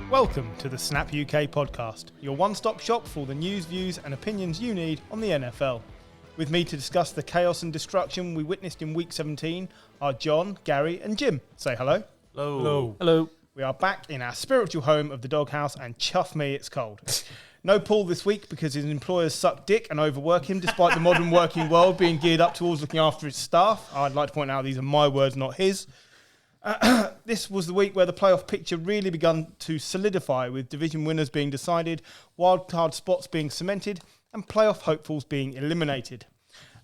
Welcome to the Snap UK podcast, your one-stop shop for all the news, views and opinions you need on the NFL. With me to discuss the chaos and destruction we witnessed in Week 17 are John, Gary and Jim. Say hello. Hello. Hello. Hello. We are back in our spiritual home of the doghouse and chuff me, it's cold. No Paul this week because his employers suck dick and overwork him despite the modern working world being geared up towards looking after its staff. I'd like to point out these are my words, not his. This was the week where the playoff picture really begun to solidify, with division winners being decided, wildcard spots being cemented, and playoff hopefuls being eliminated.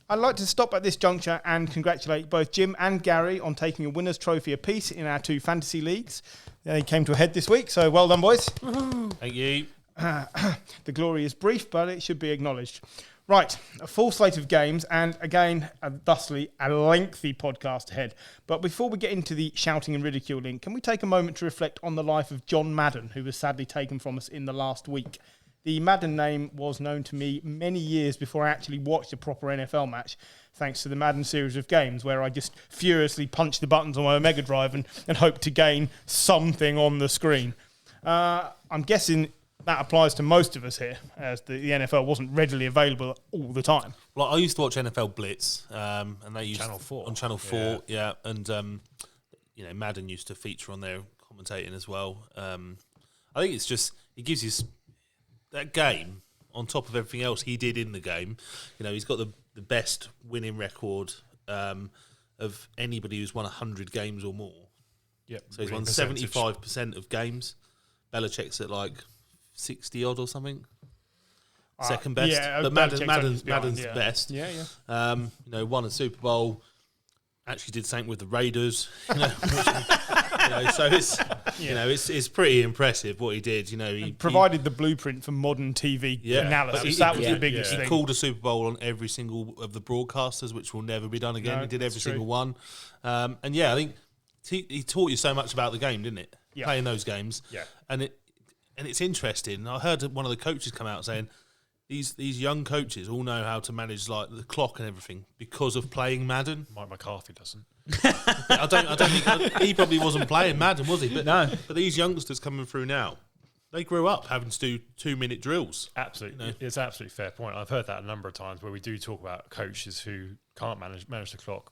I'd like to stop at this juncture and congratulate both Jim and Gary on taking a winner's trophy apiece in our two fantasy leagues. They came to a head this week, so well done, boys. Thank you. The glory is brief, but it should be acknowledged. Right, a full slate of games and, again, thusly, a lengthy podcast ahead. But before we get into the shouting and ridiculing, can we take a moment to reflect on the life of John Madden, who was sadly taken from us in the last week? The Madden name was known to me many years before I actually watched a proper NFL match, thanks to the Madden series of games, where I just furiously punched the buttons on my Mega Drive and hoped to gain something on the screen. I'm guessing that applies to most of us here, as the NFL wasn't readily available all the time. Well, I used to watch NFL Blitz, and they used Channel 4. on Channel 4, yeah. And Madden used to feature on there commentating as well. I think it's just it gives you that game on top of everything else he did in the game. You know, he's got the best winning record of anybody who's won 100 games or more. Yep. So he's won 75% of games. Belichick's at like 60 odd or something. Second best. Yeah, but Madden's the best. Yeah. Won a Super Bowl. Actually did something with the Raiders. So it's pretty impressive what he did. He provided the blueprint for modern TV analysis. That was the biggest thing. He called a Super Bowl on every single of the broadcasters, which will never be done again. No, he did every single true. one. I think he taught you so much about the game, didn't it? Yeah. Playing those games. Yeah. And it's interesting. I heard one of the coaches come out saying these young coaches all know how to manage like the clock and everything because of playing Madden. Mike McCarthy doesn't. I don't think he probably wasn't playing Madden, was he? But, No. But these youngsters coming through now, they grew up having to do 2-minute drills. Absolutely. It's an absolutely fair point. I've heard that a number of times where we do talk about coaches who can't manage the clock.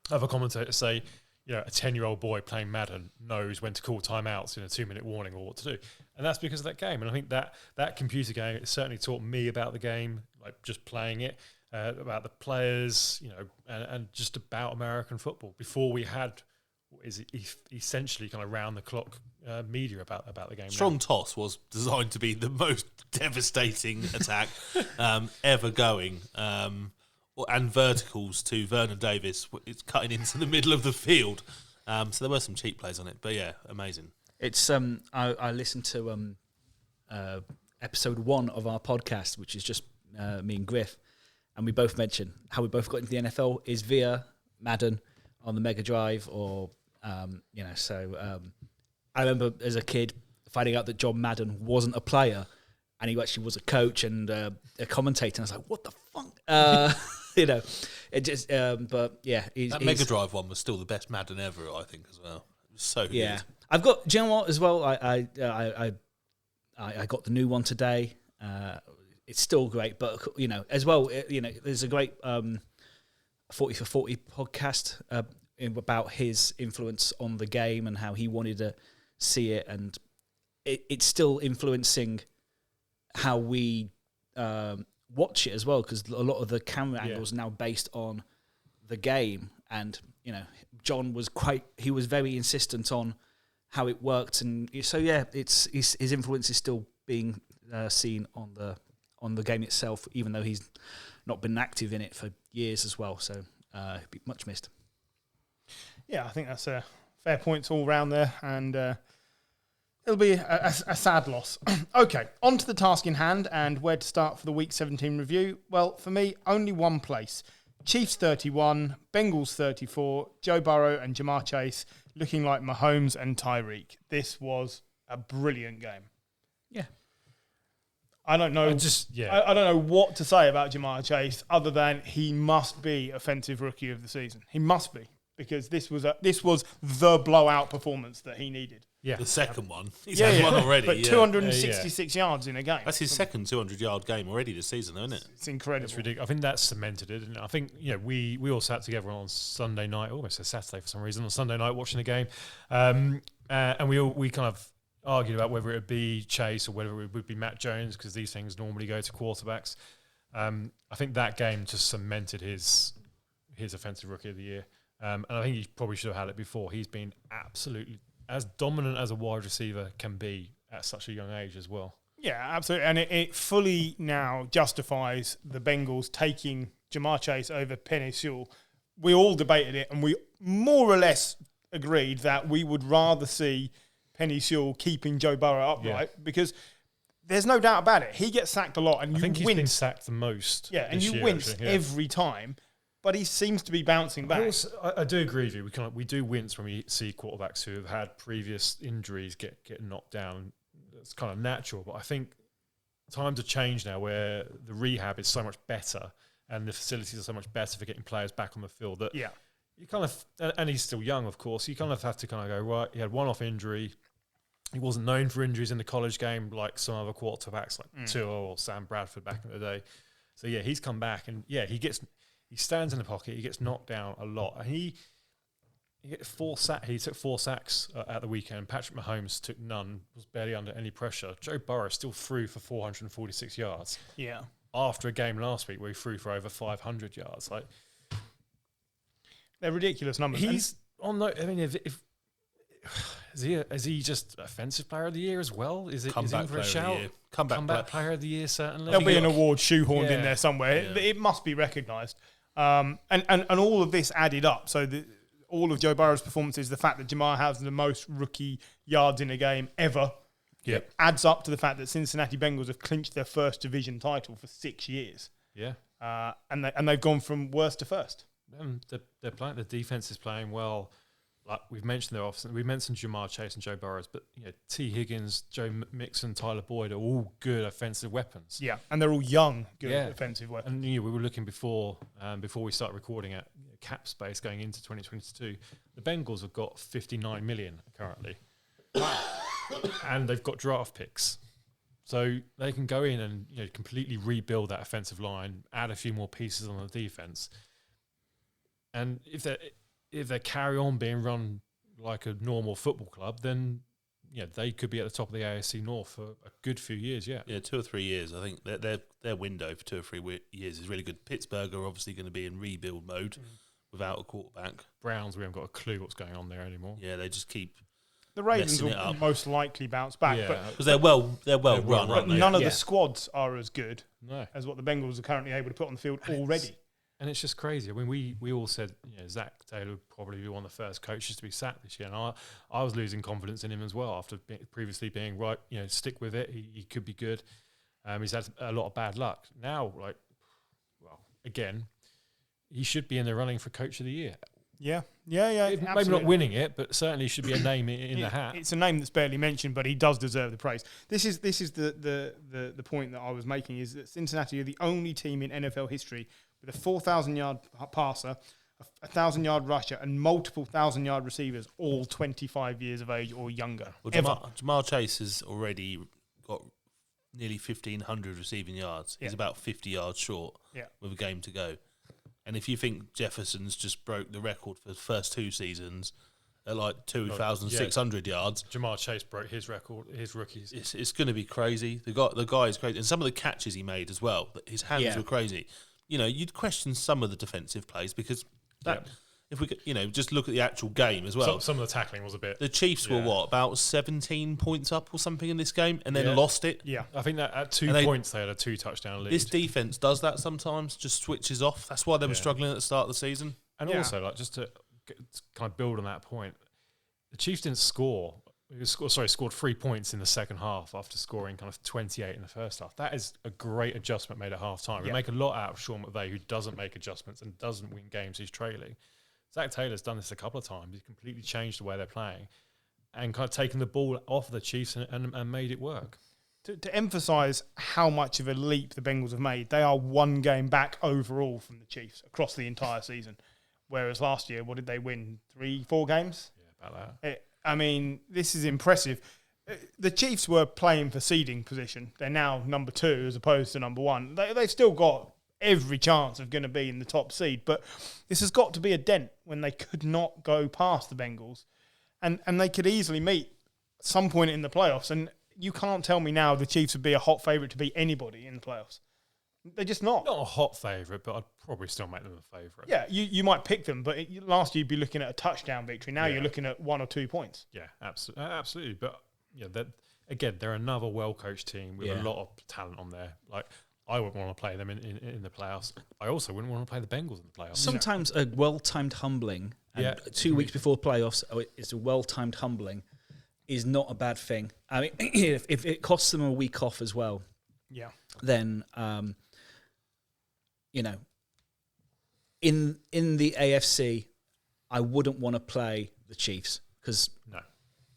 Other commentators say, a 10-year-old boy playing Madden knows when to call timeouts in a 2-minute warning or what to do. And that's because of that game. And I think that computer game, it certainly taught me about the game, like just playing it, about the players, and just about American football before we had what is essentially kind of round-the-clock media about the game. Strong Toss was designed to be the most devastating attack ever going. And verticals to Vernon Davis. It's cutting into the middle of the field. So there were some cheap plays on it. But yeah, amazing. It's I listened to episode 1 of our podcast, which is just me and Griff, and we both mentioned how we both got into the NFL is via Madden on the Mega Drive, or I remember as a kid finding out that John Madden wasn't a player and he actually was a coach and a commentator, and I was like, what the fuck? It just but yeah, that Mega Drive one was still the best Madden ever, I think, as well. It was so good. I've got, do you know what, as well, I got the new one today. It's still great, but as well, there's a great 40 for 40 podcast about his influence on the game and how he wanted to see it, and it's still influencing how we watch it as well, because a lot of the camera angles are now based on the game, and John was very insistent on how it worked, and so it's his influence is still being seen on the game itself, even though he's not been active in it for years as well. So he'll be much missed. Yeah, I think that's fair points all round there, and it'll be a sad loss. Okay, on to the task in hand and where to start for the Week 17 review. Well, for me, only one place. Chiefs 31, Bengals 34, Joe Burrow and Jamar Chase looking like Mahomes and Tyreek. This was a brilliant game. Yeah. I don't know. I don't know what to say about Jamar Chase other than he must be offensive rookie of the season. He must be, because this was the blowout performance that he needed. Yeah, the second one. He's had one already. But 266 yards in a game. That's his second 200-yard game already this season, isn't it? It's incredible. It's ridiculous. I think that's cemented it. And I think we all sat together on Sunday night, almost a Saturday for some reason, on Sunday night watching the game, and we kind of argued about whether it would be Chase or whether it would be Matt Jones, because these things normally go to quarterbacks. I think that game just cemented his offensive rookie of the year, and I think he probably should have had it before. He's been absolutely as dominant as a wide receiver can be at such a young age as well. Yeah, absolutely. And it fully now justifies the Bengals taking Jamar Chase over Penei Sewell. We all debated it, and we more or less agreed that we would rather see Penei Sewell keeping Joe Burrow upright, because there's no doubt about it. He gets sacked a lot, and I think he's been sacked the most. Yeah, and you wince every time. But he seems to be bouncing back. I do agree with you. We do wince when we see quarterbacks who have had previous injuries get knocked down. It's kind of natural. But I think times have changed now, where the rehab is so much better and the facilities are so much better for getting players back on the field. That you kind of, and he's still young, of course. You kind of have to kind of go, right, he had one-off injury. He wasn't known for injuries in the college game like some other quarterbacks like Tua or Sam Bradford back in the day. So yeah, he's come back, and he stands in the pocket. He gets knocked down a lot. And he took 4 sacks at the weekend. Patrick Mahomes took none, was barely under any pressure. Joe Burrow still threw for 446 yards. Yeah. After a game last week where he threw for over 500 yards. Like, they're ridiculous numbers. He's on the, I mean, if is he just offensive player of the year as well? Is he in for a shout? Comeback player of the year, certainly. There'll be an award shoehorned in there somewhere. Yeah. It must be recognised. And all of this added up. So all of Joe Burrow's performances, the fact that Jamar has the most rookie yards in a game ever, adds up to the fact that Cincinnati Bengals have clinched their first division title for 6 years. Yeah. And they've gone from worst to first. They're playing. The defense is playing well. Like we've mentioned, we mentioned Jamar Chase and Joe Burrows, but T. Higgins, Joe Mixon, Tyler Boyd are all good offensive weapons. Yeah, and they're all young, good offensive weapons. And we were looking before we started recording at cap space going into 2022. The Bengals have got $59 million currently, and they've got draft picks, so they can go in and completely rebuild that offensive line, add a few more pieces on the defense, and if they carry on being run like a normal football club, then they could be at the top of the AFC North for a good few years. Yeah, 2 or 3 years. I think their window for 2 or 3 years is really good. Pittsburgh are obviously going to be in rebuild mode without a quarterback. Browns, we haven't got a clue what's going on there anymore. Yeah, they just keep. The Ravens will most likely bounce back, because they're well run. But none of the squads are as good as what the Bengals are currently able to put on the field already. And it's just crazy. I mean, we all said Zach Taylor would probably be one of the first coaches to be sacked this year, and I was losing confidence in him as well after previously being right. Stick with it. He could be good. He's had a lot of bad luck. Now, again, he should be in the running for coach of the year. Yeah. Maybe not winning it, but certainly should be a name in the hat. It's a name that's barely mentioned, but he does deserve the praise. This is the point that I was making, is that Cincinnati are the only team in NFL history with a 4,000-yard passer, a 1,000-yard rusher, and multiple 1,000-yard receivers, all 25 years of age or younger. Well, Jamar Chase has already got nearly 1,500 receiving yards. He's about 50 yards short with a game to go. And if you think Jefferson's just broke the record for the first 2 seasons at like 2,600 yards, Jamar Chase broke his record, his rookies. It's going to be crazy. The guy is crazy, and some of the catches he made as well. His hands were crazy. You'd question some of the defensive plays because if we could, just look at the actual game as well. Some of the tackling was a bit. The Chiefs were about 17 points up or something in this game, and then lost it. Yeah, I think that at 2 points they had a 2-touchdown lead. This defense does that sometimes, just switches off. That's why they were struggling at the start of the season. And also, just to kind of build on that point, the Chiefs didn't score. Scored 3 points in the second half after scoring kind of 28 in the first half. That is a great adjustment made at half time. We make a lot out of Sean McVay, who doesn't make adjustments and doesn't win games he's trailing. Zach Taylor's done this a couple of times. He's completely changed the way they're playing and kind of taken the ball off the Chiefs and made it work. to emphasise how much of a leap the Bengals have made, they are one game back overall from the Chiefs across the entire season. Whereas last year, what did they win? 3-4 games? Yeah, about that. I mean, this is impressive. The Chiefs were playing for seeding position. They're now number 2 as opposed to number 1. They've still got every chance of going to be in the top seed, but this has got to be a dent when they could not go past the Bengals, and they could easily meet at some point in the playoffs. And you can't tell me now the Chiefs would be a hot favourite to beat anybody in the playoffs. They're just not. Not a hot favourite, but I'd probably still make them a favourite. Yeah, you might pick them, but last year you'd be looking at a touchdown victory. Now you're looking at 1 or 2 points. Yeah, absolutely. But again, they're another well-coached team with a lot of talent on there. Like, I wouldn't want to play them in the playoffs. I also wouldn't want to play the Bengals in the playoffs. Sometimes a well-timed humbling, and 2 weeks before playoffs, it's a well-timed humbling, is not a bad thing. I mean, if it costs them a week off as well, then in the AFC, I wouldn't want to play the Chiefs because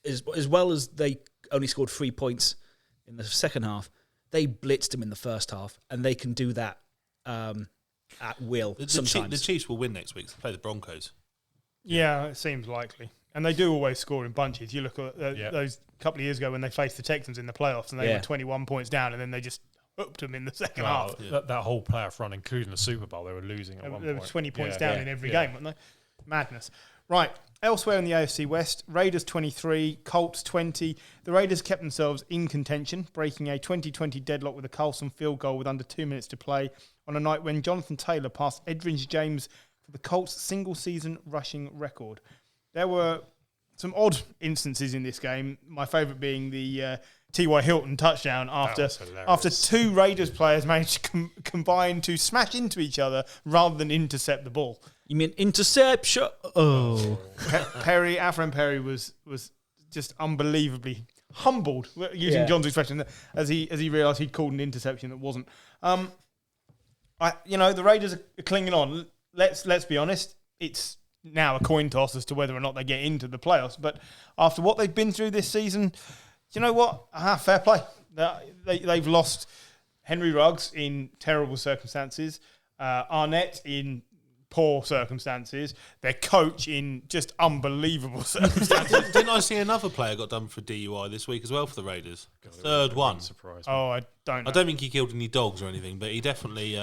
as well as they only scored 3 points in the second half, they blitzed them in the first half, and they can do that at will. Sometimes the Chiefs will win next week. They play the Broncos. Yeah, it seems likely. And they do always score in bunches. You look at those couple of years ago when they faced the Texans in the playoffs and they were 21 points down and then they just hooked them in the second half. That whole playoff run, including the Super Bowl, they were losing at one point. They were 20 points down in every game, weren't they? Madness. Right, elsewhere in the AFC West, Raiders 23, Colts 20. The Raiders kept themselves in contention, breaking a 2020 deadlock with a Carlson field goal with under 2 minutes to play on a night when Jonathan Taylor passed Edgerrin James for the Colts' single-season rushing record. There were some odd instances in this game, my favourite being the T.Y. Hilton touchdown after 2 Raiders players managed to combine to smash into each other rather than intercept the ball. You mean interception? Oh. Our friend Perry was just unbelievably humbled, using John's expression, as he realised he'd called an interception that wasn't. The Raiders are clinging on. Let's be honest, it's now a coin toss as to whether or not they get into the playoffs. But after what they've been through this season, you know what? Fair play. They've lost Henry Ruggs in terrible circumstances, Arnett in poor circumstances, their coach in just unbelievable circumstances. Didn't I see another player got done for DUI this week as well for the Raiders? Third one. Surprise. I don't know. I don't think he killed any dogs or anything, but he definitely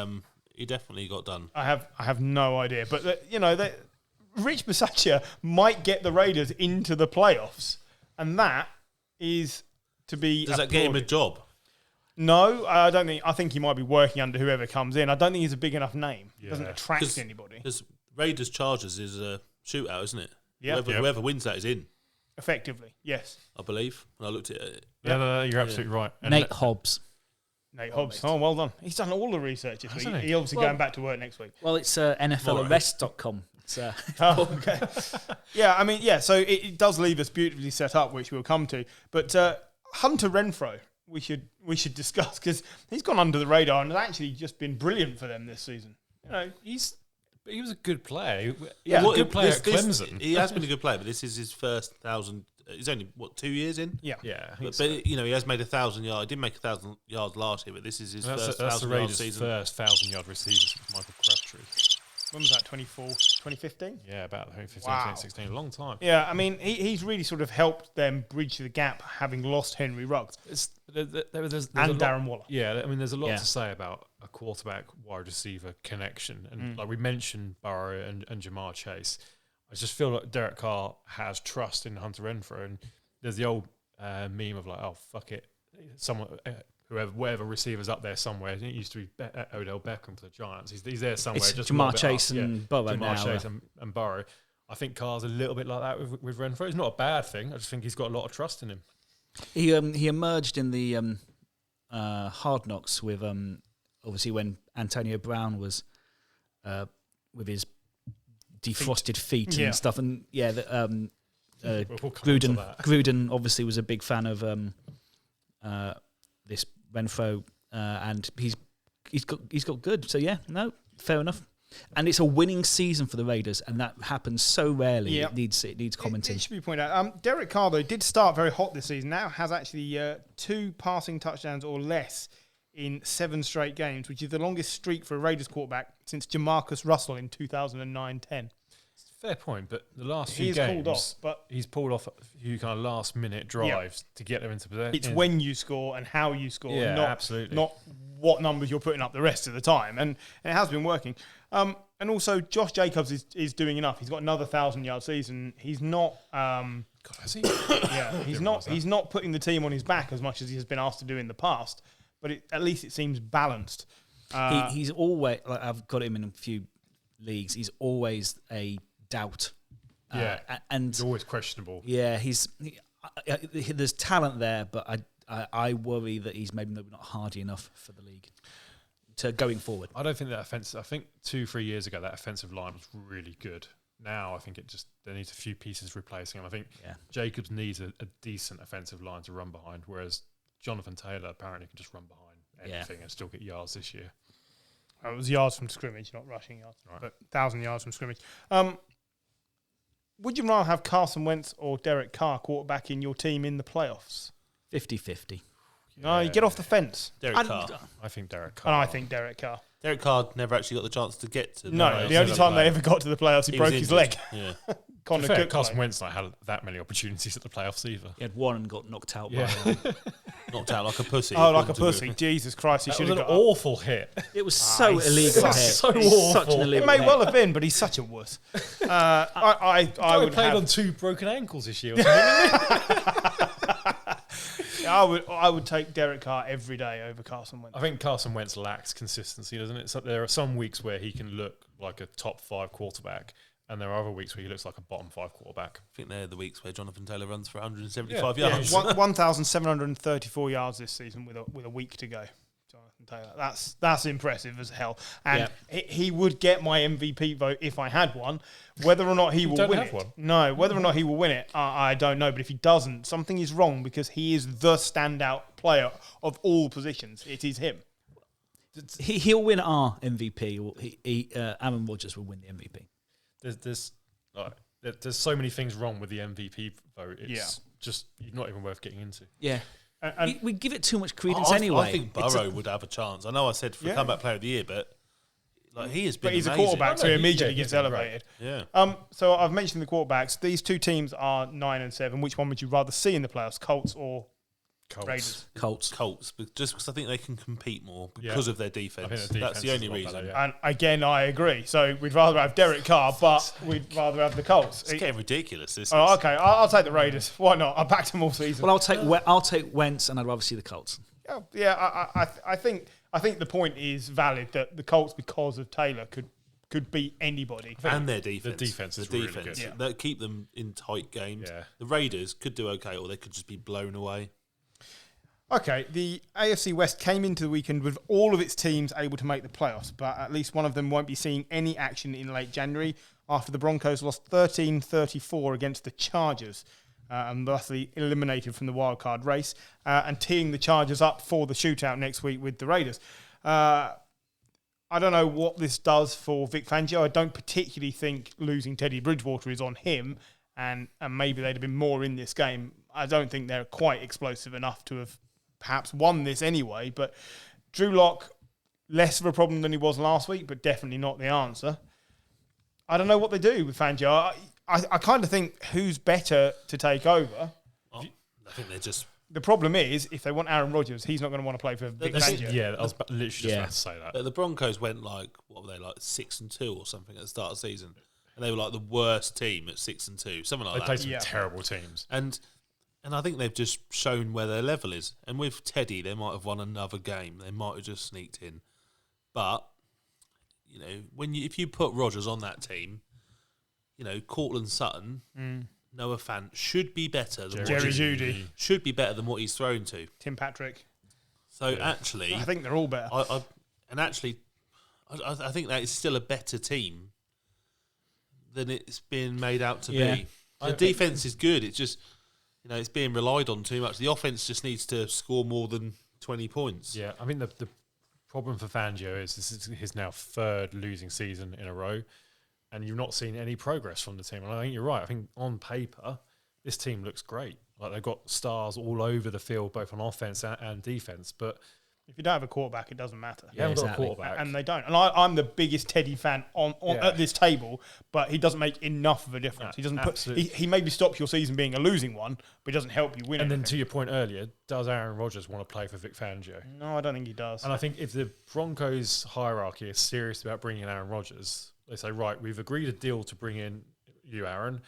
got done. I have no idea. But, Rich Bisaccia might get the Raiders into the playoffs, and that is to be... Does that get him a job? No, I don't think. I think he might be working under whoever comes in. I don't think he's a big enough name. He doesn't attract anybody. Because Raiders Chargers is a shootout, isn't it? Yeah. Whoever wins that is in. Effectively, yes. I believe. When I looked at it. No, you're absolutely right. And Nate Hobbs. Oh, well done. He's done all the research this week. He's obviously going back to work next week. Well, it's NFLarrest.com. Okay. So it does leave us beautifully set up, which we'll come to. But Hunter Renfrow, we should discuss, because he's gone under the radar and has actually just been brilliant for them this season. He was a good player. Yeah, a good player at Clemson. He has been a good player, but this is his first 1,000. He's only 2 years in. Yeah. But he has made 1,000 yards. He didn't make 1,000 yards last year, but this is his first 1,000 yard season. First 1,000-yard receiver since Michael Crabtree. When was that? 2015? Yeah, about 2015, 2016. A long time. Yeah, I mean, he's really sort of helped them bridge the gap, having lost Henry Ruggs and Darren Waller. Yeah, I mean, there's a lot to say about a quarterback-wide receiver connection. And like we mentioned Burrow and Jamar Chase, I just feel like Derek Carr has trust in Hunter Renfrow. And there's the old meme of like, oh, fuck it. Whatever receiver's up there somewhere. It used to be Odell Beckham for the Giants. He's there somewhere. It's just Jamar Chase and Burrow Jamar now. Chase and Burrow. I think Carr's a little bit like that with Renfrow. It's not a bad thing. I just think he's got a lot of trust in him. He emerged in the Hard Knocks with obviously when Antonio Brown was with his defrosted feet and stuff, and Gruden obviously was a big fan of this Renfrow, and he's got good. So fair enough. And it's a winning season for the Raiders, and that happens so rarely. Yeah. It needs commenting. It should be pointed out. Derek Carr, though, did start very hot this season. Now has actually 2 passing touchdowns or less in 7 straight games, which is the longest streak for a Raiders quarterback since Jamarcus Russell in 2009-10. Fair point, but the last He's few games, pulled off, but he's pulled off a few kind of last-minute drives to get them into possession. it's when you score and how you score, Yeah, not, absolutely. not what numbers you're putting up the rest of the time. And it has been working. And also, Josh Jacobs is doing enough. He's got another 1,000-yard season. He's not... God, has he? Yeah, he's not putting the team on his back as much as he has been asked to do in the past, but at least it seems balanced. He's always, like, I've got him in a few leagues, he's always a doubt. Yeah, and he's always questionable. Yeah, there's talent there, but I worry that he's maybe not hardy enough for the league to going forward. I don't think that offensive. I think 2-3 years ago that offensive line was really good. Now I think there needs a few pieces replacing him. I think Jacobs needs a decent offensive line to run behind, whereas Jonathan Taylor apparently can just run behind anything and still get yards this year. It was yards from scrimmage, not rushing yards, Right. but 1,000 yards from scrimmage. Would you rather have Carson Wentz or Derek Carr quarterback in your team in the playoffs? 50-50. No, you get off the fence. Derek Carr. I think Derek Carr. And I think Derek Carr. Derek Carr never actually got the chance to get to. No, the only time they ever got to the playoffs, he broke his leg. Yeah. Connor Fair, Cook Carson played. Wentz not had that many opportunities at the playoffs either. He had one and got knocked out Yeah. by Knocked out like a pussy. Oh, like a according to pussy. Jesus Christ, he That should was have an got up. awful hit. It was so he's illegal. such- hit. so He's such an awful. illegal It may hit. well have been, but he's such a wuss. I I would played have, on 2 broken ankles this year. Or something. I would take Derek Carr every day over Carson Wentz. I think Carson Wentz lacks consistency, doesn't it? So there are some weeks where he can look like a top 5 quarterback, and there are other weeks where he looks like a bottom 5 quarterback. I think they're the weeks where Jonathan Taylor runs for 175 Yeah. yards. 1,734 yards this season with a week to go. Jonathan Taylor, that's impressive as hell, and he would get my MVP vote if I had one. Whether or not he will don't win have it, one. no. Whether or not he will win it, I don't know. But if he doesn't, something is wrong because he is the standout player of all positions. It is him. He'll win our MVP. Or Aaron Rodgers will win the MVP. There's so many things wrong with the MVP vote. It's just not even worth getting into. Yeah. And We give it too much credence I anyway. I think Burrow would have a chance. I know I said for comeback player of the year, but like he has been. but he's amazing. a quarterback, so No, he he- immediately yeah, gets he's been elevated. Yeah. So I've mentioned the quarterbacks. These two teams are 9 and 7. Which one would you rather see in the playoffs, Colts or Raiders? Colts, but just because I think they can compete more because of their defense. I think the That's the defense only is a lot reason. better, yeah. And again, I agree. So we'd rather have Derek Carr, but we'd rather have the Colts. It's getting ridiculous. This Oh, is. okay. I'll take the Raiders. Why not? I backed them all season. Well, I'll take Wentz, and I'd rather see the Colts. I think the point is valid that the Colts, because of Taylor, could beat anybody. And their defense. The defense is really good. Yeah. That keep them in tight games. Yeah. The Raiders could do okay, or they could just be blown away. Okay, the AFC West came into the weekend with all of its teams able to make the playoffs, but at least one of them won't be seeing any action in late January after the Broncos lost 13-34 against the Chargers and thusly eliminated from the wildcard race and teeing the Chargers up for the shootout next week with the Raiders. I don't know what this does for Vic Fangio. I don't particularly think losing Teddy Bridgewater is on him, and maybe they'd have been more in this game. I don't think they're quite explosive enough to have perhaps won this anyway, but Drew Lock, less of a problem than he was last week, but definitely not the answer. I don't know what they do with Fangio. I kind of think who's better to take over. I think they're just. The problem is, if they want Aaron Rodgers, he's not going to want to play for Vic Fangio. Yeah, I was literally just about to say that. The Broncos went like 6-2 or something at the start of the season, and they were like the worst team at 6-2, something like They that. played some terrible teams. And I think they've just shown where their level is. And with Teddy, they might have won another game. They might have just sneaked in. But, if you put Rodgers on that team, Cortland Sutton, Noah Fant should be better than Jerry Jeudy, should be better than what he's thrown to. Tim Patrick. So actually, I think they're all better. I think that is still a better team than it's been made out to be. The defense is good. It's just it's being relied on too much. The offense just needs to score more than 20 points. Yeah, I mean the problem for Fangio is this is his now third losing season in a row, and you've not seen any progress from the team. And I think you're right. I think on paper, this team looks great. Like they've got stars all over the field, both on offense and defense. But if you don't have a quarterback, it doesn't matter. you haven't got a quarterback. And they don't. And I'm the biggest Teddy fan on at this table, but he doesn't make enough of a difference. He doesn't he maybe stops your season being a losing one, but he doesn't help you win. And then to your point earlier, does Aaron Rodgers want to play for Vic Fangio? No, I don't think he does. And I think if the Broncos hierarchy is serious about bringing in Aaron Rodgers, they say, right, we've agreed a deal to bring in you, Aaron.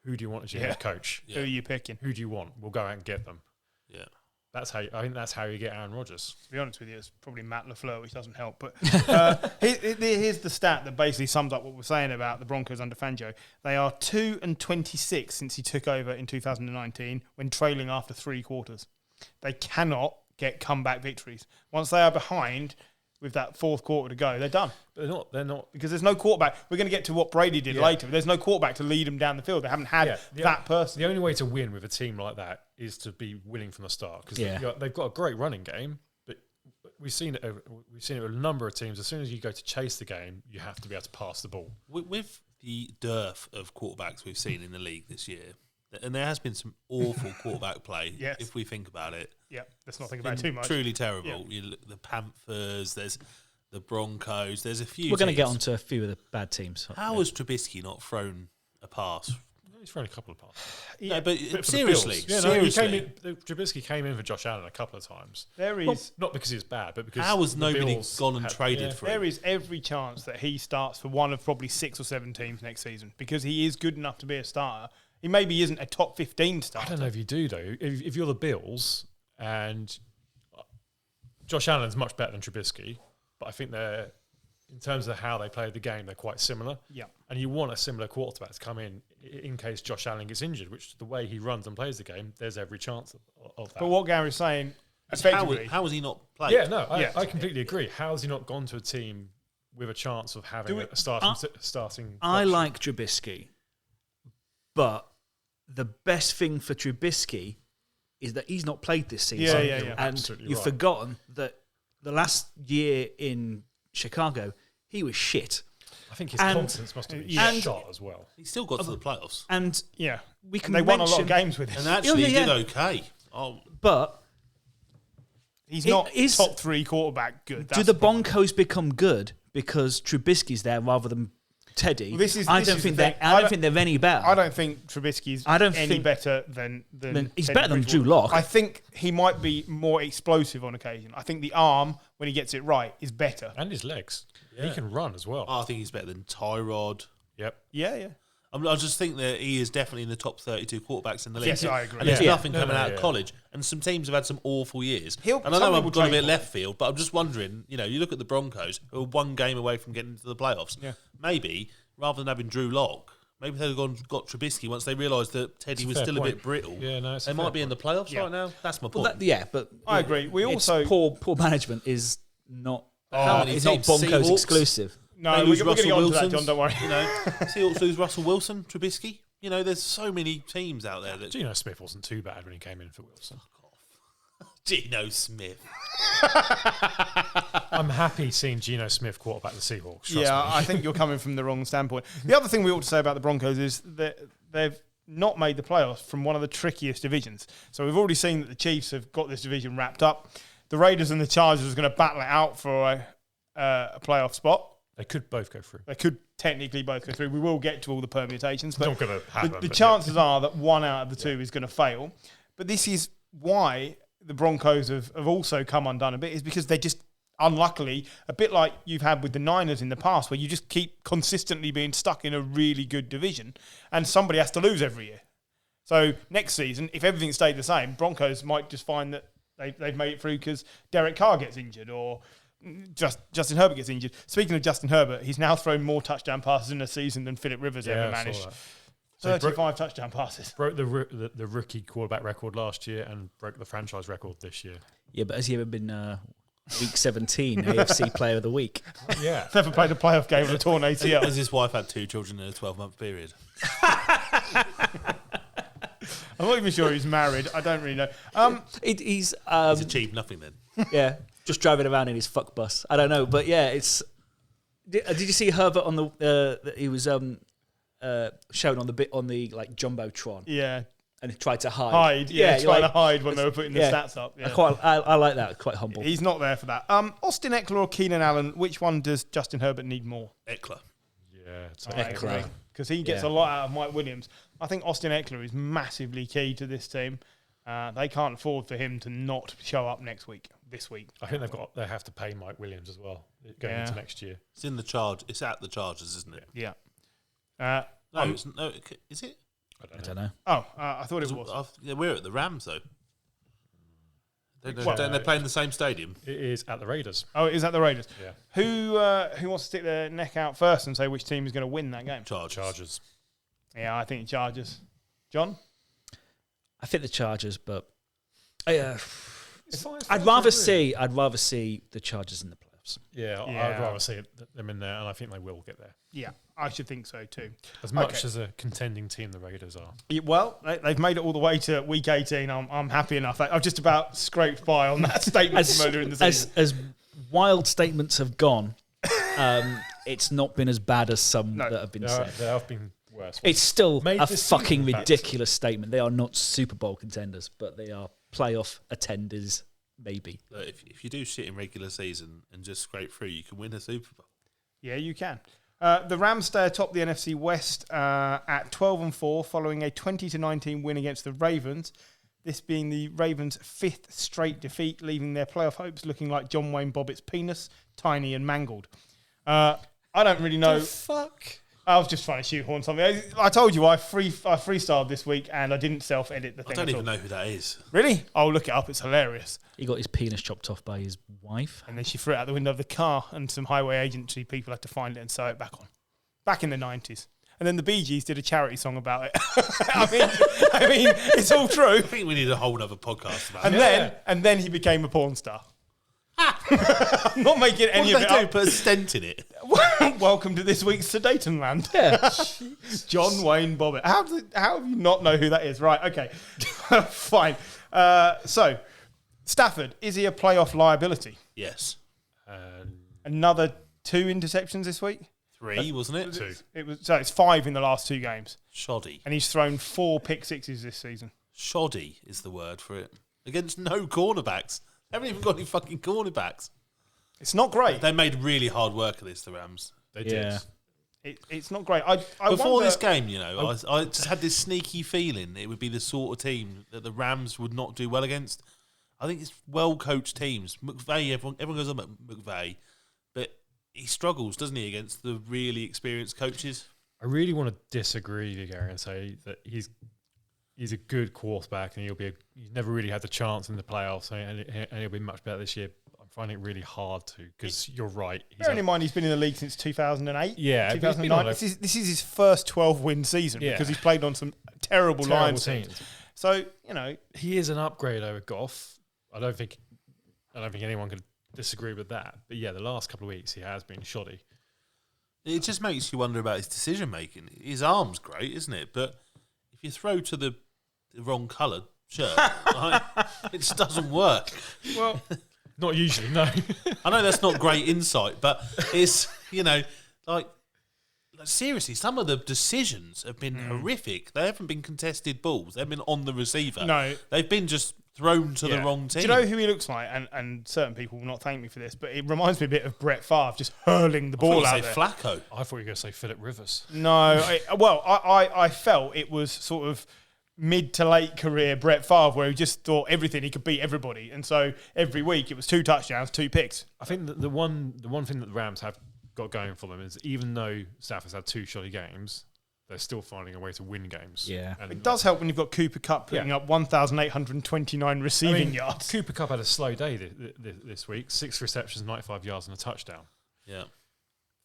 Who do you want as your head coach? Who are you picking? Who do you want? We'll go out and get them. Yeah. I think that's how you get Aaron Rodgers. To be honest with you, it's probably Matt LaFleur, which doesn't help. But here's the stat that basically sums up what we're saying about the Broncos under Fangio. They are 2-26 since he took over in 2019 when trailing after 3 quarters. They cannot get comeback victories. Once they are behind with that 4th quarter to go, they're done. But they're not. Because there's no quarterback. We're going to get to what Brady did later. There's no quarterback to lead them down the field. They haven't had that person. The only way to win with a team like that is to be winning from the start. Because they've got a great running game, but we've seen it with a number of teams. As soon as you go to chase the game, you have to be able to pass the ball. With the dearth of quarterbacks we've seen in the league this year, and there has been some awful quarterback play, if we think about it. Yeah, let's not think about it too much. Truly terrible. You look, the Panthers, there's the Broncos, there's a few We're going to get teams. onto a few of the bad teams. How has Trubisky not thrown a pass? He's thrown a couple of passes. No, but for the seriously, Bills. seriously. Trubisky came in for Josh Allen a couple of times. There is Not because he was bad, but because How has the nobody Bills gone and traded for him? There is every chance that he starts for one of probably 6 or 7 teams next season because he is good enough to be a starter. He maybe isn't a top 15 starter. I don't know if you do, though. If you're the Bills and Josh Allen's much better than Trubisky, but I think they're, in terms of how they play the game, they're quite similar. Yeah. And you want a similar quarterback to come in case Josh Allen gets injured, which the way he runs and plays the game, there's every chance of that. But what Gary's saying, effectively... How has he not played? Yeah, no, I completely agree. How has he not gone to a team with a chance of having a starting I option? like Trubisky, but the best thing for Trubisky is that he's not played this season. Yeah. And Absolutely you've right. forgotten that the last year in Chicago, he was shit. I think his And- confidence must have been and- shot as well. He still got to the playoffs. And Yeah. we can They won a lot of mention- games with him. And actually, he yeah. did okay. Oh, But He's not is- top 3 quarterback good. do That's the problem. Broncos become good because Trubisky's there rather than Teddy? Well, this is I the don't think thing. I don't think they're any better. I don't think Trubisky's any think- better than He's Teddy better than Bridgewater. Drew Lock. I think he might be more explosive on occasion. I think the arm, when he gets it right, is better. And his legs. He can run as well. I think he's better than Tyrod. Yep. Yeah. I just think that he is definitely in the top 32 quarterbacks in the league. Yes, I agree. And there's Yeah. nothing coming No, out yeah. of college. And some teams have had some awful years. He'll- And I know some I'm people going a trade bit for left field, but I'm just wondering, you look at the Broncos, who are 1 game away from getting into the playoffs. Yeah. Maybe, rather than having Drew Lock, maybe they'd have got Trubisky once they realised that Teddy was fair still a point. bit brittle. Yeah, no, it's a They fair might be in the playoffs Yeah. right now. That's my Well, point. but I agree. We it's also- poor management is not. How many It's not teams? Broncos Seahawks? exclusive. No, They we're lose going to get Russell on to that, Wilson. John, don't worry. Seahawks lose Russell Wilson, Trubisky. There's so many teams out there that... Geno Smith wasn't too bad when he came in for Wilson. Geno Smith. I'm happy seeing Geno Smith quarterback the Seahawks. Trust me. I think you're coming from the wrong standpoint. The other thing we ought to say about the Broncos is that they've not made the playoffs from one of the trickiest divisions. So we've already seen that the Chiefs have got this division wrapped up. The Raiders and the Chargers are going to battle it out for a playoff spot. They could both go through. They could technically both go through. We will get to all the permutations. But Not going to happen. the but chances are that one out of the two is going to fail. But this is why the Broncos have also come undone a bit, is because they just, unluckily, a bit like you've had with the Niners in the past, where you just keep consistently being stuck in a really good division and somebody has to lose every year. So next season, if everything stayed the same, Broncos might just find that they've made it through because Derek Carr gets injured or Justin Herbert gets injured. Speaking of Justin Herbert, he's now thrown more touchdown passes in a season than Philip Rivers Yeah, ever I saw managed. that. So he 35 touchdown passes. broke the rookie quarterback record last year and broke the franchise record this year. Yeah, but has he ever been Week 17 AFC Player of the Week? Yeah. Never played a playoff game with a torn ACL. Has his wife had 2 children in a 12-month period? I'm not even sure he's married. I don't really know. He's He's achieved nothing then. yeah. just driving around in his fuck bus. I don't know, but yeah, it's. Did you see Herbert on the? He was shown on the like jumbotron. Yeah. And he tried to hide. Yeah, trying to hide when they were putting the stats up. Yeah. I like that. Quite humble. He's not there for that. Austin Eckler or Keenan Allen, which one does Justin Herbert need more? Eckler. Yeah, Eckler. Because he gets a lot out of Mike Williams. I think Austin Eckler is massively key to this team. They can't afford for him to not show up this week. I think they have to pay Mike Williams as well going into next year. It's in the charge. It's at the Chargers, isn't it? Yeah. Is it? I don't know. Oh, I thought it was. We're at the Rams though. Don't they play in the same stadium? It is at the Raiders. Oh, it is at the Raiders. Yeah. Who wants to stick their neck out first and say which team is going to win that game? Chargers. Yeah, I think Chargers. John? I think the Chargers, but It's I'd rather see the Chargers in the playoffs. Yeah, I'd rather see them in there, and I think they will get there. Yeah, I should think so too. As much as a contending team the Raiders are. Yeah, well, they've made it all the way to week 18. I'm happy enough. I've just about scraped by on that statement from earlier in the season. As wild statements have gone, it's not been as bad as some that have been said. There have been worse. It's still Made a the fucking season ridiculous statement. They are not Super Bowl contenders, but they are playoff attenders, maybe. Look, if you do shit in regular season and just scrape through, you can win a Super Bowl. Yeah, you can. The Rams stay atop the NFC West at 12-4, following a 20-19 win against the Ravens. This being the Ravens' 5th straight defeat, leaving their playoff hopes looking like John Wayne Bobbitt's penis, tiny and mangled. I don't really know. The fuck? I was just trying to shoehorn something. I told you I freestyled this week and I didn't self-edit the thing. I don't even know who that is. Really? Oh, look it up. It's hilarious. He got his penis chopped off by his wife. And then she threw it out the window of the car and some highway agency people had to find it and sew it back on. Back in the 90s. And then the Bee Gees did a charity song about it. I mean, it's all true. I think we need a whole other podcast about it. And then he became a porn star. I'm not making any of it up. Put a stent in it. Welcome to this week's Sedaton Land. Yeah. John Wayne Bobbitt. How have you not know who that is? Right, okay. Fine. So, Stafford, is he a playoff liability? Yes. Another 2 interceptions this week? 3, wasn't it? 2. So it's 5 in the last 2 games. Shoddy. And he's thrown 4 pick sixes this season. Shoddy is the word for it. Against no cornerbacks. They haven't even got any fucking cornerbacks. It's not great. They made really hard work of this, the Rams. They did. It's not great. I Before this game, I just had this sneaky feeling it would be the sort of team that the Rams would not do well against. I think it's well-coached teams. McVay, everyone goes on about McVay, but he struggles, doesn't he, against the really experienced coaches? I really want to disagree with you, Gary, and say that he's a good quarterback and he's never really had the chance in the playoffs and he'll be much better this year. I'm finding it really hard to because you're right. Bearing in mind he's been in the league since 2008. Yeah, 2009. This is his first 12-win season because he's played on some terrible Lions teams. So he is an upgrade over Goff. I don't think anyone could disagree with that. But yeah, the last couple of weeks he has been shoddy. It just makes you wonder about his decision making. His arm's great, isn't it? But if you throw to the wrong coloured shirt, it just doesn't work. Well, not usually, no. I know that's not great insight, but it's, like seriously, some of the decisions have been horrific. They haven't been contested balls. They've been on the receiver. No. They've been just thrown to the wrong team. Do you know who he looks like? And certain people will not thank me for this, but it reminds me a bit of Brett Favre just hurling the ball out there. Flacco. I thought you were going to say Philip Rivers. No. I felt it was sort of mid to late career Brett Favre where he just thought everything, he could beat everybody. And so every week it was 2 touchdowns, 2 picks. I think that the one thing that the Rams have got going for them is even though Stafford's had 2 shoddy games, they're still finding a way to win games. Yeah. And it does help when you've got Cooper Kupp putting up 1,829 receiving yards. Cooper Kupp had a slow day this week. 6 receptions, 95 yards and a touchdown. Yeah.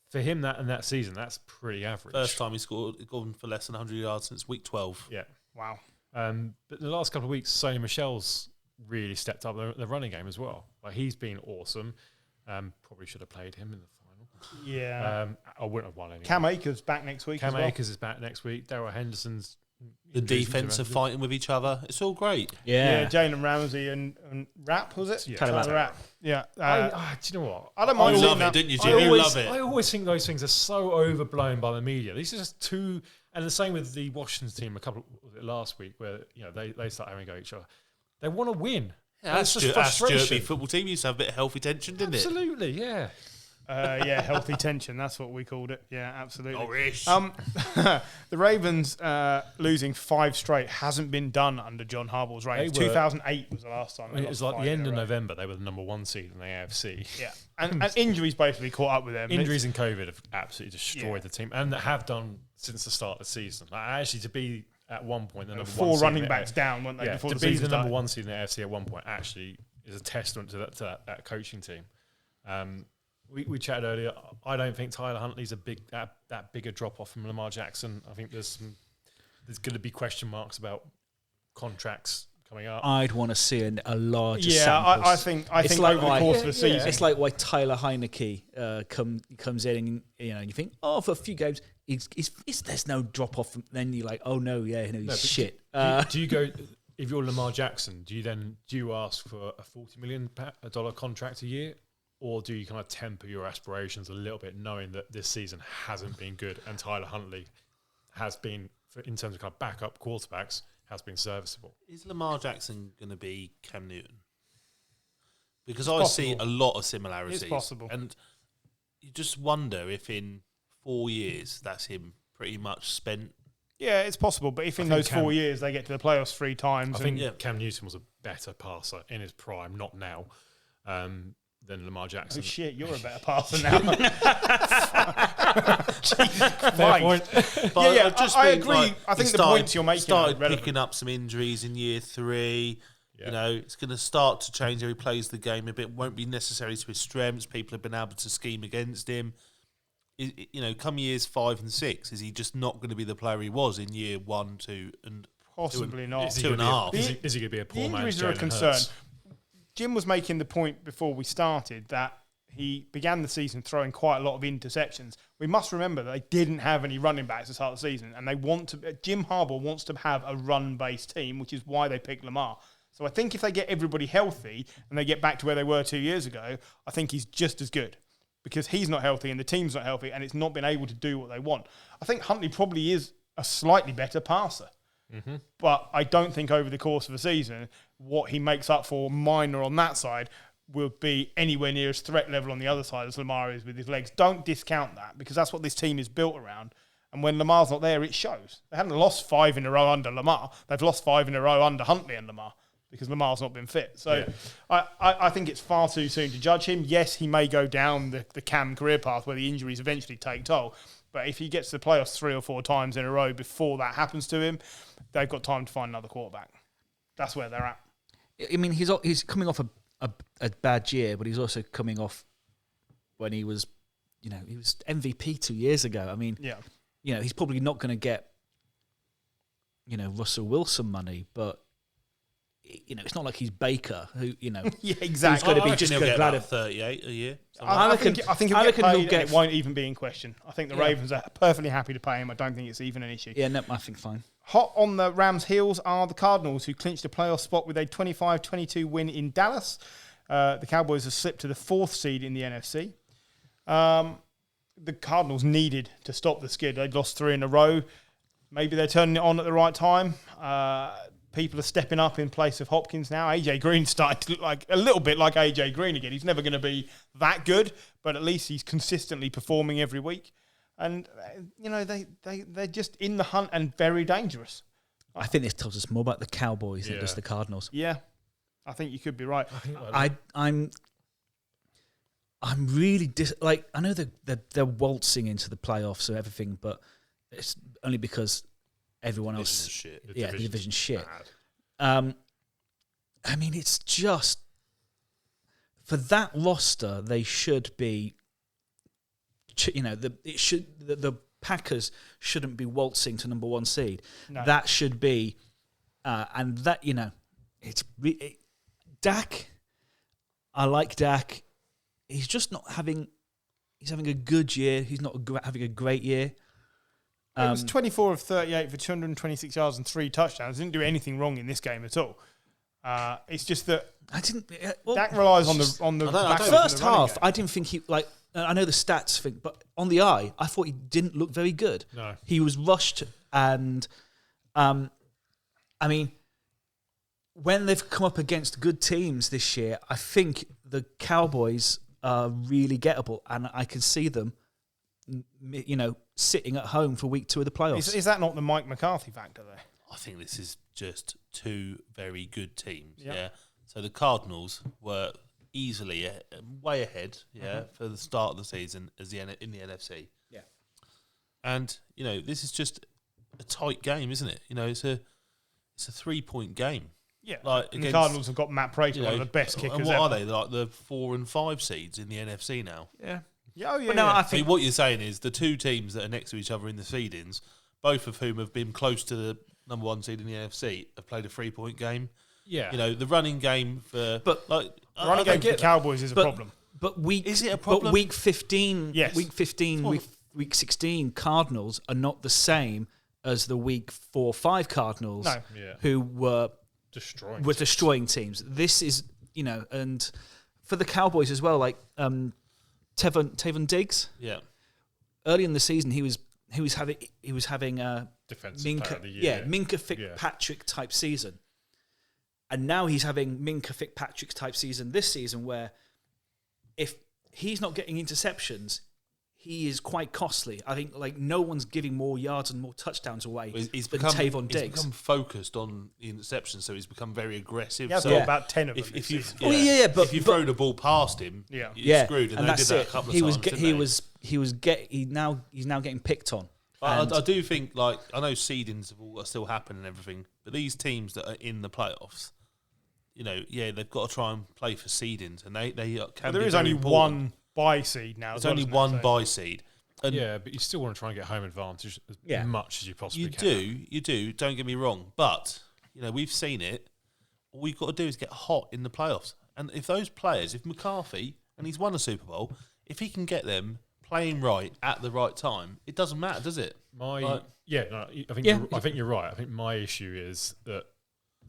For him, that season, that's pretty average. First time he's gone for less than 100 yards since week 12. Yeah. Wow. But the last couple of weeks, Sony Michel's really stepped up the running game as well. Like he's been awesome. Probably should have played him in the final. Yeah. I wouldn't have won anyway. Cam Akers back next week. Akers is back next week. Darrell Henderson's The defense are fighting with each other. It's all great. Yeah, Jalen Ramsey and Rapp, was it? Yeah, Tyler Rapp. Yeah. do you know what? I don't You mind love seeing it, that. didn't you, Jim? You love it. I always think those things are so overblown by the media. These are just too. And the same with the Washington team last week, where they start having a go at each other. They want to win. Yeah, That's just Derby frustration. football team used to have a bit of healthy tension, didn't it? Absolutely, yeah. Healthy tension. That's what we called it. Yeah, absolutely. Norwich. The Ravens losing 5 straight hasn't been done under John Harbaugh's reign. 2008 was the last time. It was like the end of November. They were the number 1 seed in the AFC. Yeah, and injuries basically caught up with them. Injuries and COVID have absolutely destroyed the team, and have done since the start of the season. Like, actually, to be at one point the number 1 4 seed running in the backs down, weren't they? Yeah, before to the be season the number started. 1 seed in the AFC at one point actually is a testament to that coaching team. We chatted earlier. I don't think Tyler Huntley's that big a drop off from Lamar Jackson. I think there's going to be question marks about contracts coming up. I'd want to see a larger Yeah, sample. I think over the course of the season, It's like why Tyler Heineke comes in, and you think, for a few games, there's no drop off. Then you're like, oh no, he's shit. Do you go if you're Lamar Jackson? Do you ask for a $40 million contract a year? Or do you kind of temper your aspirations a little bit, knowing that this season hasn't been good and Tyler Huntley has been, in terms of kind of backup quarterbacks, has been serviceable? Is Lamar Jackson going to be Cam Newton? Because It's I see possible. a lot of similarities. It's possible. And you just wonder if in 4 years that's him pretty much spent. yeah, it's possible. But if in those 4 years they get to the playoffs 3 times, I think Cam Newton was a better passer in his prime, not now, than Lamar Jackson. oh shit, you're a better passer now. Fair point. But Yeah, I just I think, agree. like, I think he the points you're making are started relevant. picking up some injuries in year 3. Yeah. It's going to start to change how he plays the game a bit. Won't be necessary to his strengths. People have been able to scheme against him. Come years 5 and 6, is he just not going to be the player he was in year 1, 2, and Possibly not. Is he 2.5? Is he going to be a The poor man's injuries are a Jalen concern. Hurts? Jim was making the point before we started that he began the season throwing quite a lot of interceptions. We must remember that they didn't have any running backs to start the season, and Jim Harbaugh wants to have a run-based team, which is why they picked Lamar. So I think if they get everybody healthy and they get back to where they were 2 years ago, I think he's just as good, because he's not healthy and the team's not healthy and it's not been able to do what they want. I think Huntley probably is a slightly better passer. Mm-hmm. But I don't think over the course of a season, what he makes up for minor on that side will be anywhere near as threat level on the other side as Lamar is with his legs. Don't discount that, because that's what this team is built around. And when Lamar's not there, it shows. They hadn't lost 5 in a row under Lamar. They've lost 5 in a row under Huntley and Lamar, because Lamar's not been fit. So I think it's far too soon to judge him. Yes, he may go down the Cam career path where the injuries eventually take toll. But if he gets to the playoffs 3 or 4 times in a row before that happens to him, they've got time to find another quarterback. That's where they're at. I mean, he's coming off a bad year, but he's also coming off when he was MVP 2 years ago. I mean, he's probably not going to get, Russell Wilson money, but it's not like he's Baker, who Yeah, exactly. Who's got to be I just reckon he'll glad get of. about 38 a year. I think he'll get paid and it get. won't even be in question. I think the Ravens are perfectly happy to pay him. I don't think it's even an issue. Yeah, no, I think fine. Hot on the Rams' heels are the Cardinals, who clinched a playoff spot with a 25-22 win in Dallas. The Cowboys have slipped to the 4th seed in the NFC. The Cardinals needed to stop the skid. They'd lost 3 in a row. Maybe they're turning it on at the right time. People are stepping up in place of Hopkins now. AJ Green's starting to look like a little bit like AJ Green again. He's never going to be that good, but at least he's consistently performing every week. And they're just in the hunt and very dangerous. I think this tells us more about the Cowboys than just the Cardinals. Yeah, I think you could be right. I'm really I know they're waltzing into the playoffs and everything, but it's only because everyone else, Shit. the division's shit. Bad. I mean, it's just for that roster, they should be. The Packers shouldn't be waltzing to number 1 seed. No. That should be, and that Dak. I like Dak. He's just not having. He's having a good year. He's not having a great year. It was 24 of 38 for 226 yards and 3 touchdowns. Didn't do anything wrong in this game at all. It's just that I didn't. Dak relies on the back end of the first running half. game. I didn't think he like. I know the stats thing, but on the eye, I thought he didn't look very good. No. He was rushed, and I mean, when they've come up against good teams this year, I think the Cowboys are really gettable, and I can see them, sitting at home for week 2 of the playoffs. Is that not the Mike McCarthy factor there? I think this is just 2 very good teams. Yep. Yeah. So the Cardinals were easily way ahead. For the start of the season in the NFC. Yeah. And this is just a tight game, isn't it? It's a 3-point game. Yeah. Like and the Cardinals have got Matt Prater, one of the best kickers and what ever. are they? Like the 4 and 5 seeds in the NFC now. Yeah. Yeah, oh, yeah. But no, yeah. I So think what you're saying is the 2 teams that are next to each other in the seedings, both of whom have been close to the number 1 seed in the NFC, have played a 3-point game. Yeah. The running game for But- running game for the Cowboys is a problem. But week Is it a problem? But week 15, Yes. week 15, week 16 Cardinals are not the same as the week 4-5 Cardinals, No. Yeah. who were Destroying teams. This is and for the Cowboys as well, like Tevin Diggs. Yeah. Early in the season, he was having defensive Minka, player of the year. Minka Fitzpatrick type season, and now he's having Minka Fitzpatrick type season this season, where if he's not getting interceptions, he is quite costly. I think no one's giving more yards and more touchdowns away than Tavon Diggs. He's become focused on the interceptions, so he's become very aggressive. He has so got about 10 of them. if you but if you throw the ball past him, you're screwed. And they that's did that it. a couple of He times. he's now getting picked on. I do think I know seedings are still happening and everything, but these teams that are in the playoffs, they've got to try and play for seedings, and they can. There be is very only important. one bye seed now. There's only one bye seed. And yeah, but you still want to try and get home advantage as much as you possibly can. You do. Don't get me wrong, but we've seen it. All we've got to do is get hot in the playoffs, and if those players, if McCarthy, and he's won a Super Bowl, if he can get them playing right at the right time, it doesn't matter, does it? I think you're right. I think my issue is that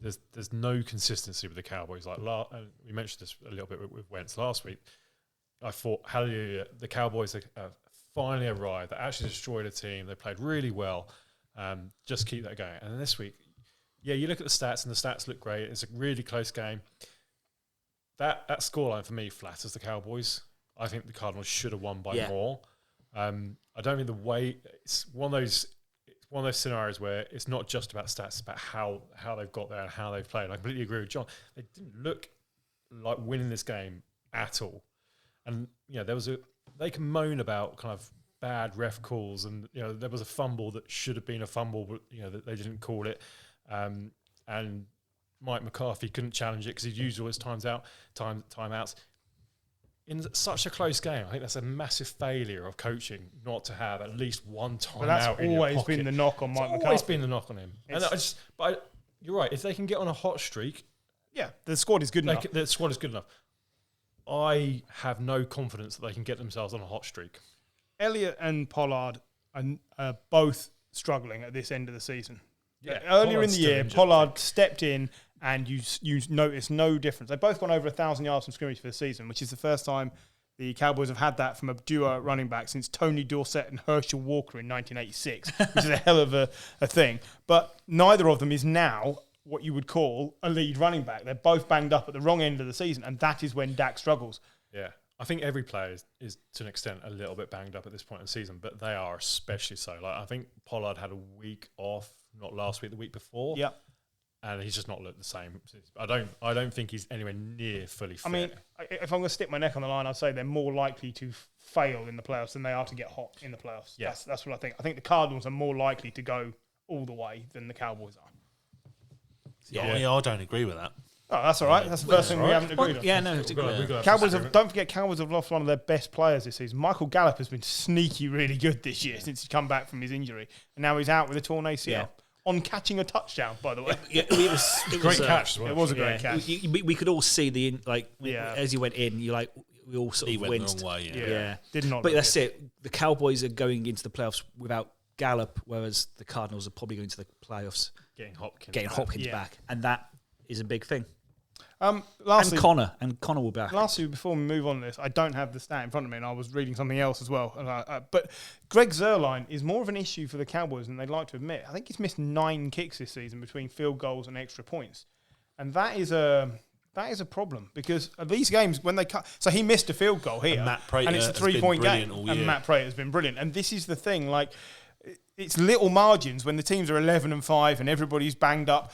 there's no consistency with the Cowboys. Like we mentioned this a little bit with Wentz last week. I thought, hallelujah, the Cowboys have finally arrived. They actually destroyed a team. They played really well. Just keep that going. And then this week, you look at the stats, and the stats look great. It's a really close game. That scoreline for me flatters the Cowboys. I think the Cardinals should have won by more. I don't think it's one of those scenarios where it's not just about stats, it's about how they've got there and how they've played. I completely agree with John. They didn't look like winning this game at all. And they can moan about kind of bad ref calls, and there was a fumble that should have been a fumble, but that they didn't call it. And Mike McCarthy couldn't challenge it because he'd used all his timeouts. In such a close game, I think that's a massive failure of coaching not to have at least one timeout. But that's always been the knock on Mike McCarthy. Always been the knock on him. But you're right. If they can get on a hot streak, the squad is good enough. The squad is good enough. I have no confidence that they can get themselves on a hot streak. Elliott and Pollard are both struggling at this end of the season. Yeah, Earlier in Pollard's the still year, injured, Pollard stepped in, and you notice no difference. They've both gone over 1,000 yards from scrimmage for the season, which is the first time the Cowboys have had that from a duo running back since Tony Dorsett and Herschel Walker in 1986, which is a hell of a thing. But neither of them is now what you would call a lead running back. They're both banged up at the wrong end of the season, and that is when Dak struggles. Yeah. I think every player is to an extent a little bit banged up at this point in the season, but they are especially so. I think Pollard had a week off, not last week, the week before. Yeah. And he's just not looked the same. I don't think he's anywhere near fully fit. I mean, if I'm going to stick my neck on the line, I'd say they're more likely to fail in the playoffs than they are to get hot in the playoffs. Yeah. That's what I think. I think the Cardinals are more likely to go all the way than the Cowboys are. I don't agree with that. Oh, that's all right. That's the first thing we haven't agreed on. Yeah, no, it's agreed. Cowboys don't forget, Cowboys have lost one of their best players this season. Michael Gallup has been sneaky really good this year since he's come back from his injury. And now he's out with a torn ACL. Yeah. On catching a touchdown, by the way. It was Great catch as well. It was a great catch. We could all see as he went in, we all sort He of went winced. the wrong way. Yeah. Did not. But look that's good. it. The Cowboys are going into the playoffs without Gallup, whereas the Cardinals are probably going to the playoffs Getting Hopkins Yeah. back, and that is a big thing. Lastly, And Connor will be back. Lastly, before we move on this, I don't have the stat in front of me, and I was reading something else as well. But Greg Zuerlein is more of an issue for the Cowboys than they'd like to admit. I think he's missed 9 kicks this season between field goals and extra points, and that is a problem because of these games when they cut. So he missed a field goal here, And Matt Prater it's a has been 3-point brilliant game, all and year. Matt Prater has been brilliant. And this is the thing, like it's little margins when the teams are 11-5 and everybody's banged up.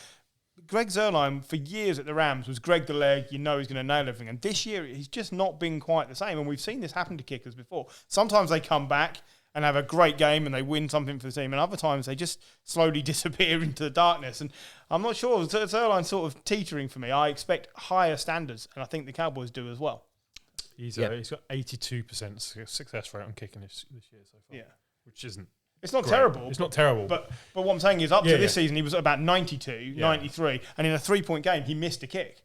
Greg Zuerlein, for years at the Rams, was Greg the leg, he's going to nail everything. And this year, he's just not been quite the same. And we've seen this happen to kickers before. Sometimes they come back and have a great game and they win something for the team. And other times, they just slowly disappear into the darkness. And I'm not sure. Zuerlein's sort of teetering for me. I expect higher standards, and I think the Cowboys do as well. He's got 82% success rate on kicking this year so far. Yeah. Which isn't... It's not great. terrible. It's not terrible. But what I'm saying is up to this Yeah. season, he was about 92, 93. And in a 3-point game, he missed a kick.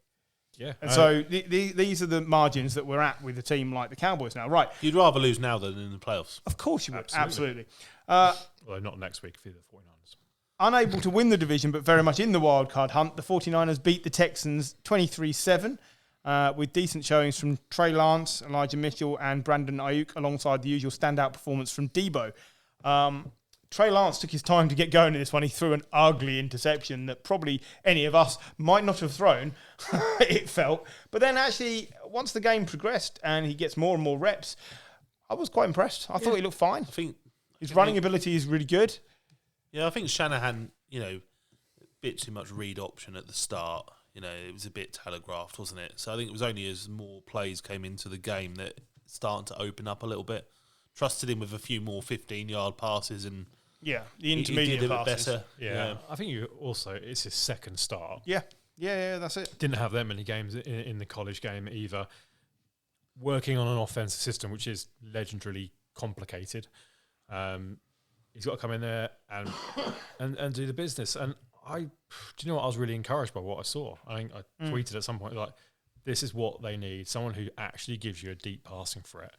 Yeah. And so these are the margins that we're at with a team like the Cowboys now. Right. You'd rather lose now than in the playoffs. Of course you would. Absolutely. Although not next week for the 49ers. Unable to win the division, but very much in the wildcard hunt, the 49ers beat the Texans 23-7 with decent showings from Trey Lance, Elijah Mitchell, and Brandon Ayuk, alongside the usual standout performance from Debo. Trey Lance took his time to get going in this one. He threw an ugly interception that probably any of us might not have thrown, it felt. But then actually, once the game progressed and he gets more and more reps, I was quite impressed. I thought he looked fine. I think His running ability is really good. Yeah, I think Shanahan, a bit too much read option at the start. It was a bit telegraphed, wasn't it? So I think it was only as more plays came into the game that it's starting to open up a little bit. Trusted him with a few more 15-yard passes and Yeah, the he intermediate did a bit passes. better. Yeah. I think it's his second start. Yeah, that's it. Didn't have that many games in the college game either. Working on an offensive system, which is legendarily complicated. He's got to come in there and do the business. And do you know what? I was really encouraged by what I saw. I think I tweeted at some point, like, this is what they need. Someone who actually gives you a deep passing threat.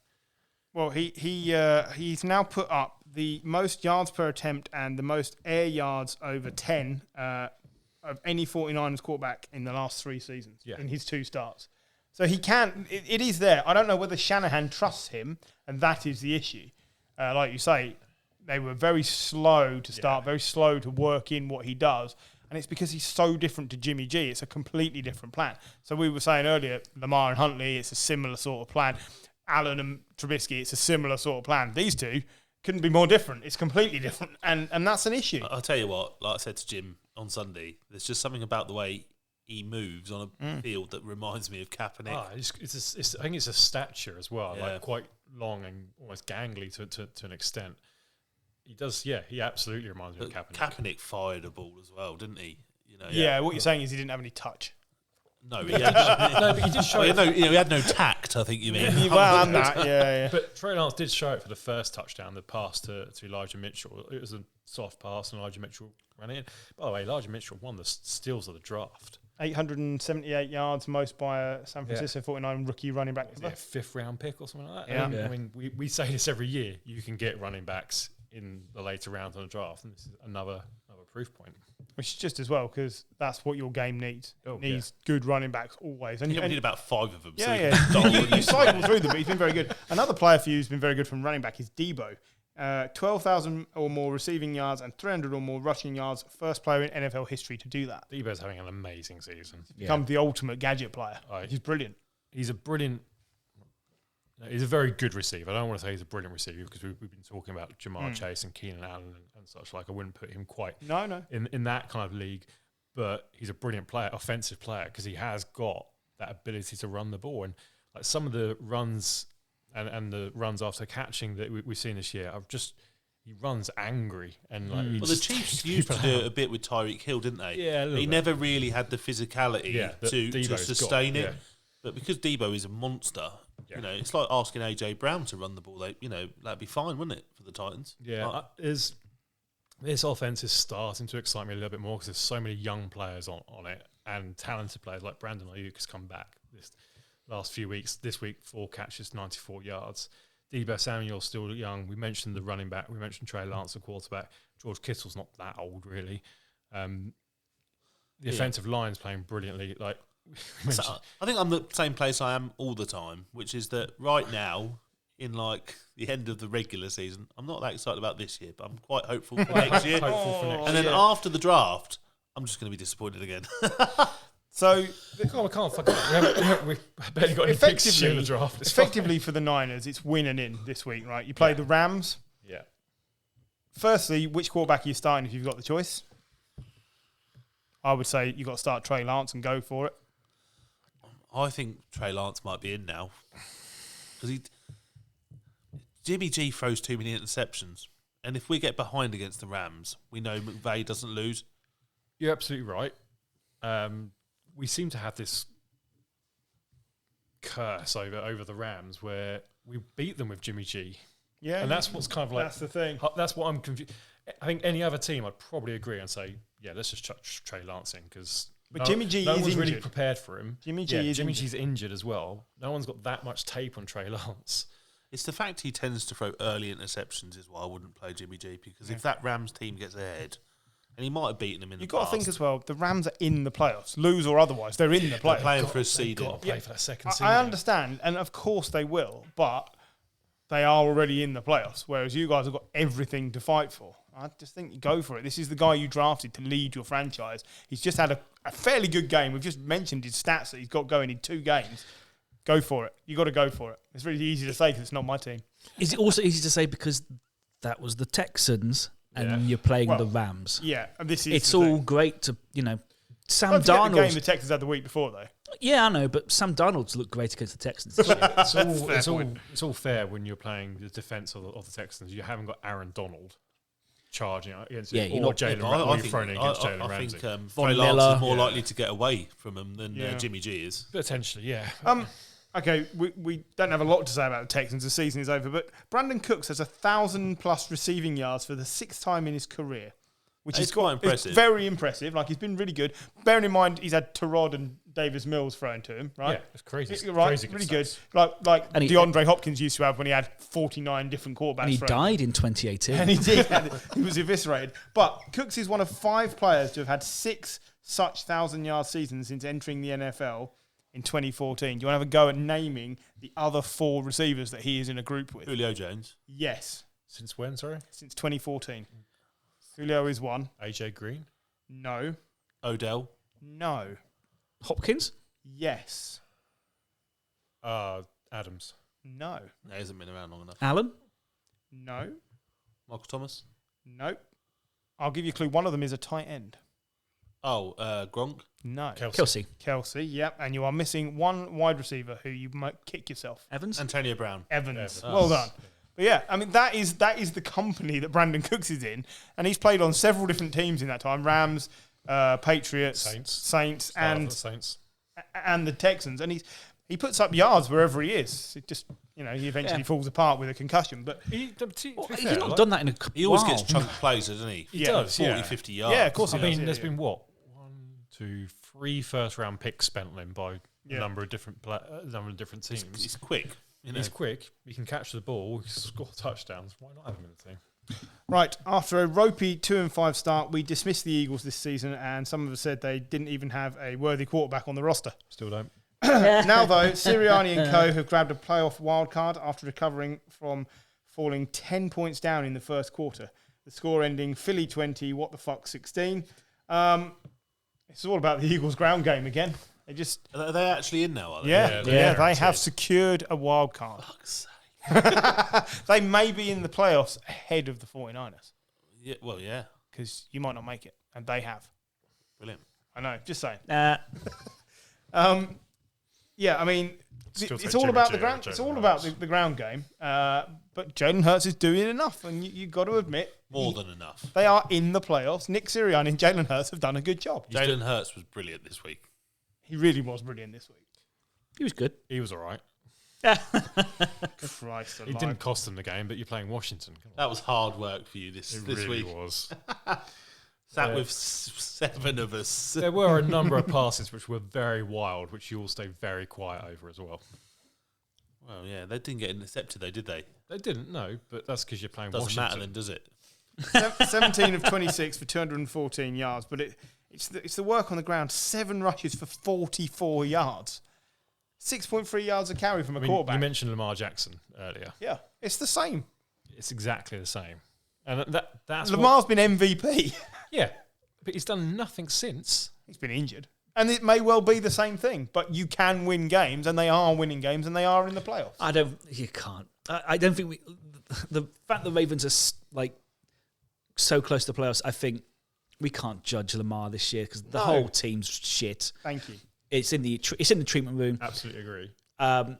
Well, he's now put up the most yards per attempt and the most air yards over 10 of any 49ers quarterback in the last 3 seasons in his 2 starts. So he can. It is there. I don't know whether Shanahan trusts him, and that is the issue. Like you say, they were very slow to start, very slow to work in what he does. And it's because he's so different to Jimmy G. It's a completely different plan. So we were saying earlier, Lamar and Huntley, it's a similar sort of plan. Allen and Trubisky, it's a similar sort of plan. These two couldn't be more different. It's completely different, and that's an issue. I'll tell you what, like I said to Jim on Sunday, there's just something about the way he moves on a field that reminds me of Kaepernick. I think it's a stature as well, like quite long and almost gangly to an extent. He does, he absolutely reminds me of Kaepernick. Kaepernick fired a ball as well, didn't he? What you're saying is he didn't have any touch. No, he did show it. He had no tact, I think you mean. Well, and that, But Trey Lance did show it for the first touchdown, the pass to Elijah Mitchell. It was a soft pass, and Elijah Mitchell ran it in. By the way, Elijah Mitchell won the steals of the draft. 878 yards, most by a San Francisco 49 rookie running back. Yeah, 5th round pick or something like that. Yeah. I mean, we say this every year. You can get running backs in the later rounds of the draft, and this is another proof point. Which is just as well, because that's what your game needs. It needs good running backs always. And we need about 5 of them. You cycle through them, but he's been very good. Another player for you who's been very good from running back is Debo. 12,000 or more receiving yards and 300 or more rushing yards. First player in NFL history to do that. Debo's having an amazing season. Become the ultimate gadget player. He's brilliant. He's a very good receiver. I don't want to say he's a brilliant receiver because we've been talking about Jamar Chase and Keenan Allen and such. Like, I wouldn't put him quite in that kind of league, but he's a brilliant player, offensive player, because he has got that ability to run the ball. And like some of the runs and the runs after catching that we've seen this year, he runs angry and like. Well, the Chiefs used to do it a bit with Tyreek Hill, didn't they? Yeah, he never really had the physicality to sustain it. Yeah. But because Debo is a monster, it's like asking AJ Brown to run the ball. That'd be fine, wouldn't it, for the Titans? Yeah, this offense is starting to excite me a little bit more because there's so many young players on it and talented players like Brandon Ayuk has come back this last few weeks. This week, 4 catches, 94 yards. Debo Samuel's still young. We mentioned the running back. We mentioned Trey Lance, the quarterback. George Kittle's not that old, really. The offensive line's playing brilliantly. Like, So, I think I'm the same place I am all the time, which is that right now, in like the end of the regular season, I'm not that excited about this year, but I'm quite hopeful for next year. Hopeful for next And then year. after the draft, I'm just going to be disappointed again. So we can't fuck it. We've barely got any picks in the draft. It's effectively for the Niners, it's win and in this week, right? You play the Rams. fine. Yeah. Firstly, which quarterback are you starting if you've got the choice? I would say you've got to start Trey Lance and go for it. I think Trey Lance might be in now because Jimmy G throws too many interceptions, and if we get behind against the Rams, we know McVay doesn't lose. You're absolutely right. We seem to have this curse over the Rams where we beat them with Jimmy G. Yeah, And that's what's kind of like... that's the thing. That's what I'm confused. I think any other team, I'd probably agree and say, yeah, let's just chuck Trey Lance in because... But Jimmy G no is one's really injured. prepared for him. Jimmy G is Jimmy injured. G's injured as well. No one's got that much tape on Trey Lance. It's the fact he tends to throw early interceptions is why I wouldn't play Jimmy G, because if that Rams team gets ahead, and he might have beaten them in You've the got past. to think as well, the Rams are in the playoffs. Lose or otherwise, they're in the They're playoffs. playing for a They've seeding. got to play for that second seed. I understand, and of course they will, but they are already in the playoffs, whereas you guys have got everything to fight for. I just think you go for it. This is the guy you drafted to lead your franchise. He's just had a fairly good game. We've just mentioned his stats that he's got going in 2 games. Go for it. You got to go for it. It's really easy to say because it's not my team. Is it also easy to say because that was the Texans and Yeah. you're playing Well, the Rams? Yeah, and this is. It's the all thing. great to, Sam Don't forget the game the Darnold. Texans had the week before, though. Yeah, I know, but Sam Darnold's looked great against the Texans. It's all fair when you're playing the defense of the Texans. You haven't got Aaron Donald charging out against Yeah, it, you're or not- Jalen I Ramsey think, thrown in against I Jalen Ramsey. think Von Trey Lance Miller. is more likely to get away from him than Yeah. Jimmy G is. Potentially, yeah. Okay, we don't have a lot to say about the Texans. The season is over, but Brandon Cooks has 1,000+ receiving yards for the 6th time in his career, which It's is quite it's impressive. very impressive. Like, he's been really good. Bearing in mind he's had Tyrod and Davis Mills thrown to him, right? Yeah, it's crazy. Right, Crazy really good. stats. Like And he- DeAndre Hopkins used to have when he had 49 different quarterbacks. And he thrown. died in 2018. And he did. He was eviscerated. But Cooks is one of 5 players to have had 6 such 1,000-yard seasons since entering the NFL in 2014. Do you want to have a go at naming the other 4 receivers that he is in a group with? Julio Jones. Yes, Since when, sorry? since 2014. Julio is 1. AJ Green? No. Odell. No. Hopkins? Yes. Adams. No. No, he hasn't been around long enough. Allen? No. Michael Thomas. No. I'll give you a clue. One of them is a tight end. Oh, Gronk. No. Kelsey. Kelsey, yep. And you are missing one wide receiver who you might kick yourself. Evans? Antonio Brown. Evans. Evans. Well done. But yeah, I mean, that is the company that Brandon Cooks is in. And he's played on several different teams in that time. Rams, Patriots, Saints and the Texans. And he puts up yards wherever he is. It just, he eventually falls apart with a concussion. But He's not done that in a He always while. gets chunk plays, doesn't he? He does, 40, yeah. 50 yards. Yeah, of course I he does, mean, yeah, there's yeah. been what? 1, 2, 3 first-round picks spent on him by a number of different teams. He's quick. He's quick. He can catch the ball. He can score touchdowns. Why not have him in the team? Right, after a ropey 2-5 start, we dismissed the Eagles this season, and some of us said they didn't even have a worthy quarterback on the roster. Still don't. Now, though, Sirianni and co. have grabbed a playoff wildcard after recovering from falling 10 points down in the first quarter. The score ending Philly 20, what the fuck 16. It's all about the Eagles' ground game again. Are they actually in now, are they? Yeah, they're they have guaranteed. secured a wild card. Fuck's sake. They may be in the playoffs ahead of the 49ers Yeah, well, yeah. because you might not make it, and they have. Brilliant. I know, just saying. Yeah, I mean, Still it's take all Jimmy about G the ground. over It's Jalen all about Hurts. the ground game. But Jalen Hurts is doing enough, and you got to admit More than enough. they are in the playoffs. Nick Sirianni and Jalen Hurts have done a good job. Jalen Hurts was brilliant this week. He really was brilliant this week. He was good. He was all right. Christ It alive. didn't cost them the game, but you're playing Washington. Come on. That was hard work for you this It week. really was. Sat with 7 of us. There were a number of passes which were very wild, which you all stayed very quiet over as well. Well, yeah, they didn't get intercepted, though, did they? They didn't, no, but that's because you're playing Doesn't Washington. matter then, does it? 17 of 26 for 214 yards, but it's the work on the ground. 7 rushes for 44 yards. 6.3 yards a carry from a quarterback. You mentioned Lamar Jackson earlier. Yeah, it's the same. It's exactly the same. And that's Lamar's been MVP. Yeah, but he's done nothing since. He's been injured. And it may well be the same thing, but you can win games, and they are winning games, and they are in the playoffs. You can't. I don't think the fact the Ravens are so close to the playoffs, I think we can't judge Lamar this year because the whole team's shit. Thank you. It's in the treatment room. Absolutely agree. But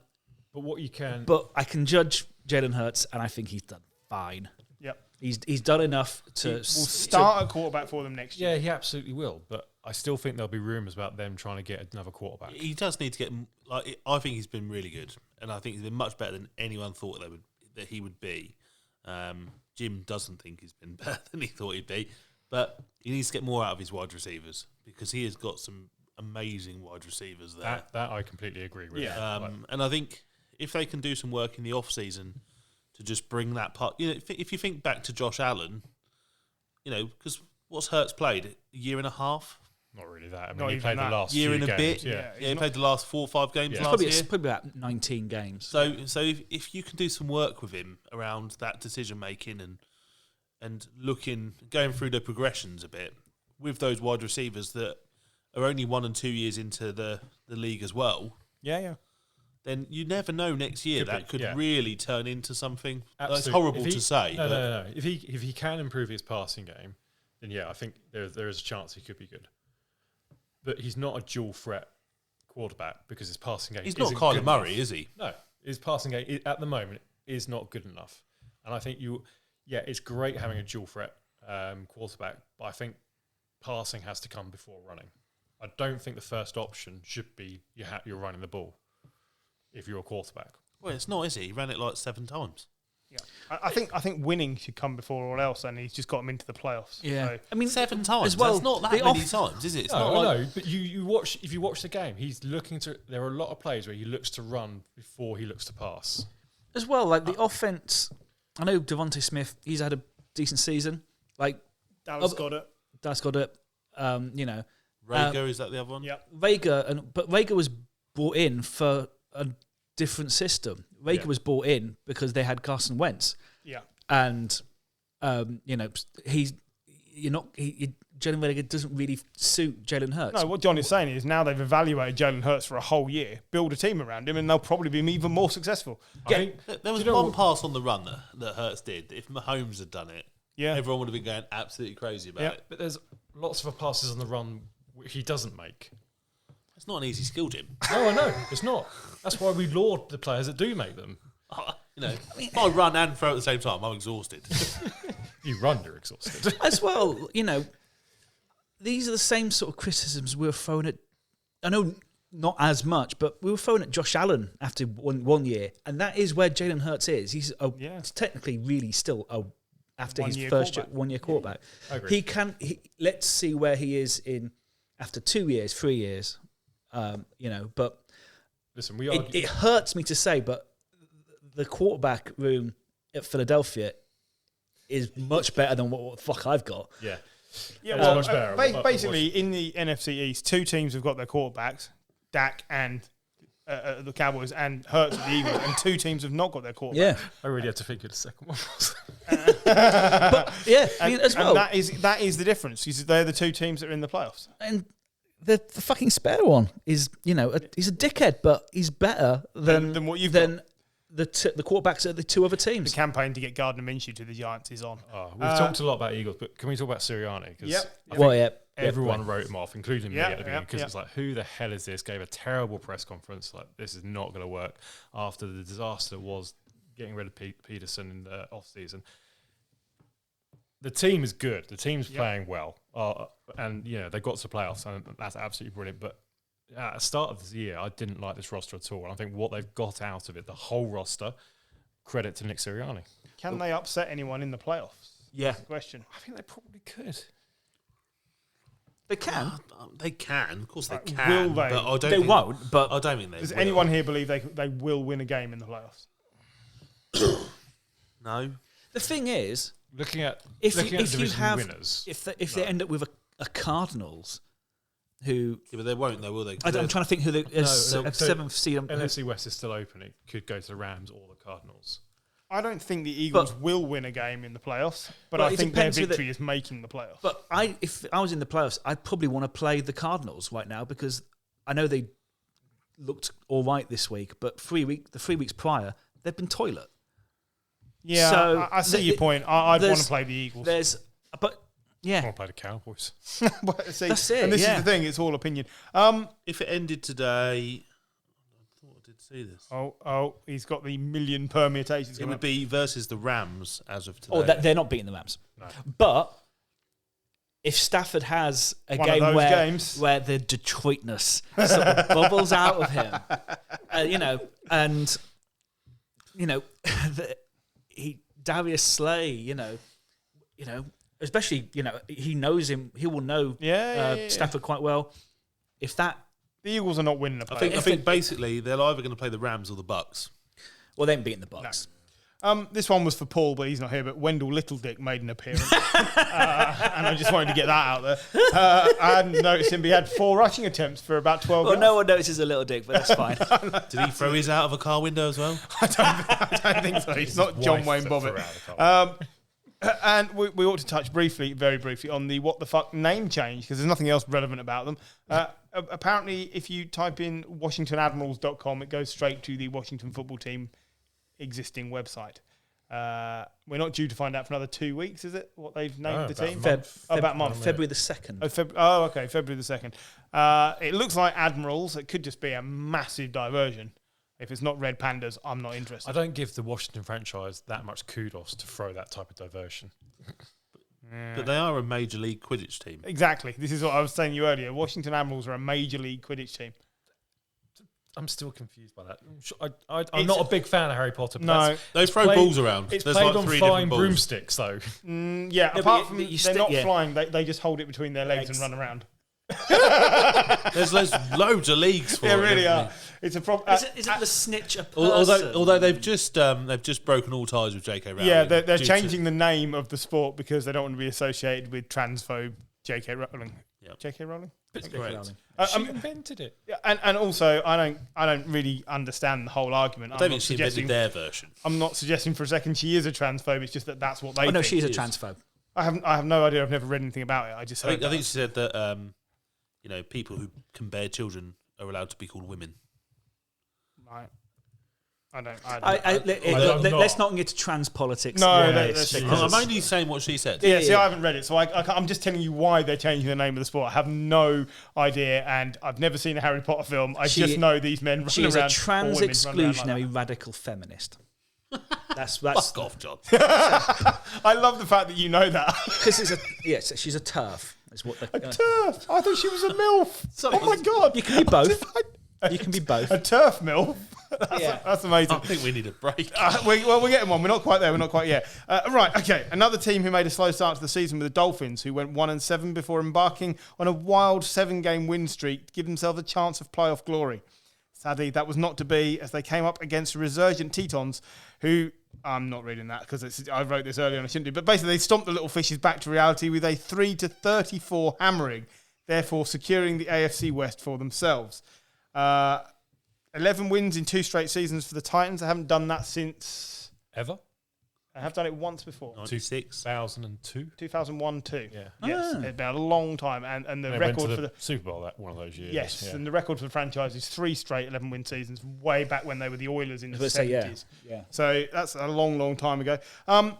what you can... But I can judge Jalen Hurts, and I think he's done fine. Yep. He's done enough to... We'll start a quarterback for them next year. Yeah, he absolutely will. But I still think there'll be rumours about them trying to get another quarterback. He does need to get... I think he's been really good. And I think he's been much better than anyone thought that he would be. Jim doesn't think he's been better than he thought he'd be. But he needs to get more out of his wide receivers because he has got some amazing wide receivers there. That I completely agree with. Yeah. And I think if they can do some work in the off-season to just bring that part... if you think back to Josh Allen, because what's Hurts played? A year and a half? Not really that. I Not mean, he even played that. the last Year few and a games. bit. Yeah. He played the last 4 or 5 games Yeah. last year. It's probably about 19 games. So if you can do some work with him around that decision making and going through the progressions a bit with those wide receivers that are only 1 and 2 years into the league as well, Yeah. then you never know next year could really turn into something. That's Absolutely. horrible to say. No. If he can improve his passing game, then I think there is a chance he could be good. But he's not a dual threat quarterback because his passing game. He's not isn't Kyler good Murray, enough. is he? No, his passing game at the moment is not good enough. And I think it's great having a dual threat quarterback, but I think passing has to come before running. I don't think the first option should be you're running the ball if you're a quarterback. Well, it's not, is he? He ran it like 7 times. Yeah. I think winning should come before all else, and he's just got him into the playoffs. Yeah. So. I mean, 7 times as well, that's not that many times, is it? It's not like... No, but you watch. If you watch the game, he's looking to... There are a lot of plays where he looks to run before he looks to pass. As well, the offense, I know Devontae Smith, he's had a decent season. Dallas got it. Rager, is that the other one? Yeah. But Rager was brought in for a different system. Rager was brought in because they had Carson Wentz. Yeah. And Jalen Rager doesn't really suit Jalen Hurts. No, what John is saying is now they've evaluated Jalen Hurts for a whole year, build a team around him, and they'll probably be even more successful. There was one pass on the run that Hurts did. If Mahomes had done it, everyone would have been going absolutely crazy about it. But there's lots of passes on the run he doesn't make. It's not an easy skill, Jim. No, I know. It's not. That's why we laud the players that do make them. If I run and throw at the same time, I'm exhausted. You run, you're exhausted. As well, these are the same sort of criticisms we were throwing at... I know not as much, but we were throwing at Josh Allen after one year, and that is where Jalen Hurts is. He's technically really still after his first 1 year quarterback. I agree. Let's see where he is after 2 years, 3 years. But listen, it hurts me to say, but the quarterback room at Philadelphia is much better than what the fuck I've got. Yeah. Yeah, It's much better. Basically, in the NFC East, 2 teams have got their quarterbacks, Dak and the Cowboys, and Hurts at the Eagles, and 2 teams have not got their quarterbacks. Yeah. I really had to think of the second one. As well. And that is the difference. They're the 2 teams that are in the playoffs. And the fucking spare one is, he's a dickhead, but he's better than what you've got. The quarterbacks at the 2 other teams. The campaign to get Gardner Minshew to the Giants is on. We've talked a lot about Eagles, but can we talk about Sirianni? Everyone wrote him off, including me at the beginning, because it's like, who the hell is this? Gave a terrible press conference. Like, this is not going to work after the disaster was getting rid of Peterson in the off-season. The team is good. The team's playing well. And, they got to playoffs, and that's absolutely brilliant. But at the start of the year, I didn't like this roster at all. And I think what they've got out of it, the whole roster, credit to Nick Sirianni. Can they upset anyone in the playoffs? Yeah. That's the question. I think they probably could. They can. They can, of course they can. Will they? But I don't They think, won't, but I don't think they Does will. anyone here believe they will win a game in the playoffs? No. the thing is, Looking at if looking you, at if you division have winners, if they end up with a Cardinals, who Yeah, but they won't, though, will they? I'm trying to think who the so seventh seed. NFC West is still open. It could go to the Rams or the Cardinals. I don't think the Eagles will win a game in the playoffs, but Well, I it think their depends who victory is making the playoffs. But if I was in the playoffs, I'd probably want to play the Cardinals right now because I know they looked all right this week, but the 3 weeks prior, they've been toilet. Yeah, So I see your point. I'd want there's- to play the Eagles. But I yeah, want to play the Cowboys. But see, That's it, And this yeah. is the thing; it's all opinion. If it ended today, I thought I did see this. He's got the million permutations. It coming would up. be versus the Rams as of today. or that they're not beating the Rams. No. But if Stafford has a One of game those games. where the Detroitness sort of bubbles out of him, Darius Slay, especially he knows him. He will know Yeah. Stafford quite well. If that, The Eagles are not winning a I playoff. think basically they're either going to play the Rams or the Bucks. well, they ain't beating the Bucks. This one was for Paul, but he's not here. But Wendell Littledick made an appearance, and I just wanted to get that out there. I hadn't noticed him, but he had 4 rushing attempts for about 12 Well, yards. no one notices a little dick, but that's fine. Did he throw his out of a car window as well? I don't think so. He's not John Wife Wayne that Bobbitt. threw out the Cowboys. And we ought to touch very briefly, on the what the fuck name change, because there's nothing else relevant about them. Apparently, if you type in WashingtonAdmirals.com, it goes straight to the Washington football team existing website. We're not due to find out for another 2 weeks, is it? What they've named the team? About a month. February the 2nd. Okay, February the 2nd. It looks like Admirals. It could just be a massive diversion. If it's not Red Pandas, I'm not I interested. don't give the Washington franchise that much kudos to throw that type of diversion. But they are a major league Quidditch team. Exactly. This is what I was saying to you earlier. Washington Admirals are a major league Quidditch team. I'm still confused by that. I'm not a big fan of Harry Potter. But No. They throw played- balls around. It's There's played like on 3 flying different balls. broomsticks, though. Yeah, No, apart but from you they're stick- not yeah. flying, they just hold it between their legs and run around. There's loads of leagues for There it. really isn't are. It's a problem. Isn't the snitch a person? there? Although they've just broken all ties with J.K. Rowling. Yeah, they're due to- changing the name of the sport because they don't want to be associated with transphobe J.K. Rowling. Yep. J.K. Rowling. Correct. She invented it. Yeah, and also I don't really understand the whole argument. I don't think she invented their version. I'm not suggesting for a second she is a transphobe. It's just that's what they. Oh no, think. she's a transphobe. I have no idea. I've never read anything about it. I just heard. I think she said that people who can bear children are allowed to be called women. Right. I don't. Let's not get to trans politics. No, Yeah, that's- it's- because- I'm only saying what she said. Yeah, see, I haven't read it, so I'm just telling you why they're changing the name of the sport. I have no idea, and I've never seen a Harry Potter film. I just know these men She running is a around. trans or women running around like exclusionary radical feminist. That's Fuck off, John. that. I love the fact that you know that. because she's a turf. Is what A turf. I thought she was a MILF. Oh my god. You can be both. You can be both. A turf MILF. Yeah. That's amazing. I think we need a break. We're getting one. We're not quite there. We're not quite yet. Right. Okay. Another team who made a slow start to the season were the Dolphins, who went 1-7 before embarking on a wild 7-game win streak to give themselves a chance of playoff glory. Sadly, that was not to be, as they came up against resurgent Tetons, who I'm not reading that because I wrote this earlier and I shouldn't do. But basically, they stomped the little fishes back to reality with a 3-34 hammering, therefore securing the AFC West for themselves. 11 wins in 2 straight seasons for the Titans. They haven't done that since... Ever? They have done it once before. 96. 2002. 2001-2. Yeah. Yes, it's been a long time. And the They went record to for the the... Super Bowl that one of those years. Yes, Yeah. and the record for the franchise is 3 straight 11-win seasons, way back when they were the Oilers in the 70s. Yeah. So that's a long, long time ago.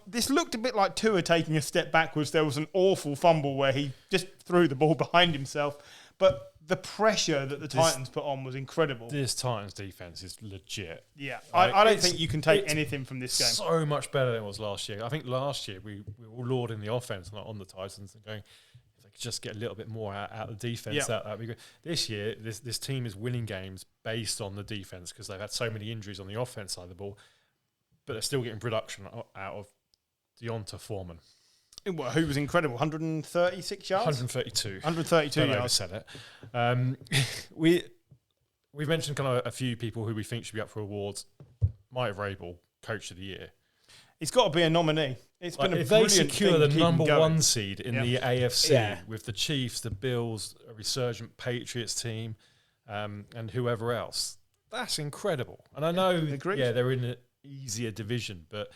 This looked a bit like Tua taking a step backwards. There was an awful fumble where he just threw the ball behind himself. But the pressure that the Titans put on was incredible. This Titans defense is legit. Yeah, Like, I don't it's- think you can take it's anything from this game. So much better than it was last year. I think last year we were lauding the offense on the Titans and going, if they could just get a little bit more out of the defense, that'd be good. This year, this team is winning games based on the defense because they've had so many injuries on the offense side of the ball, but they're still getting production out of Deonta Foreman. Who was incredible? 136 yards? 132. 132 Don't yards. overset it. We've mentioned kind of a few people who we think should be up for awards. Mike Vrabel, Coach of the Year. He's got to be a nominee. It's been a if they brilliant secure thing the to keep him number going. one seed in the AFC Yeah. with the Chiefs, the Bills, a resurgent Patriots team, and whoever else, that's incredible. And I know, Agreed. they're in an easier division, but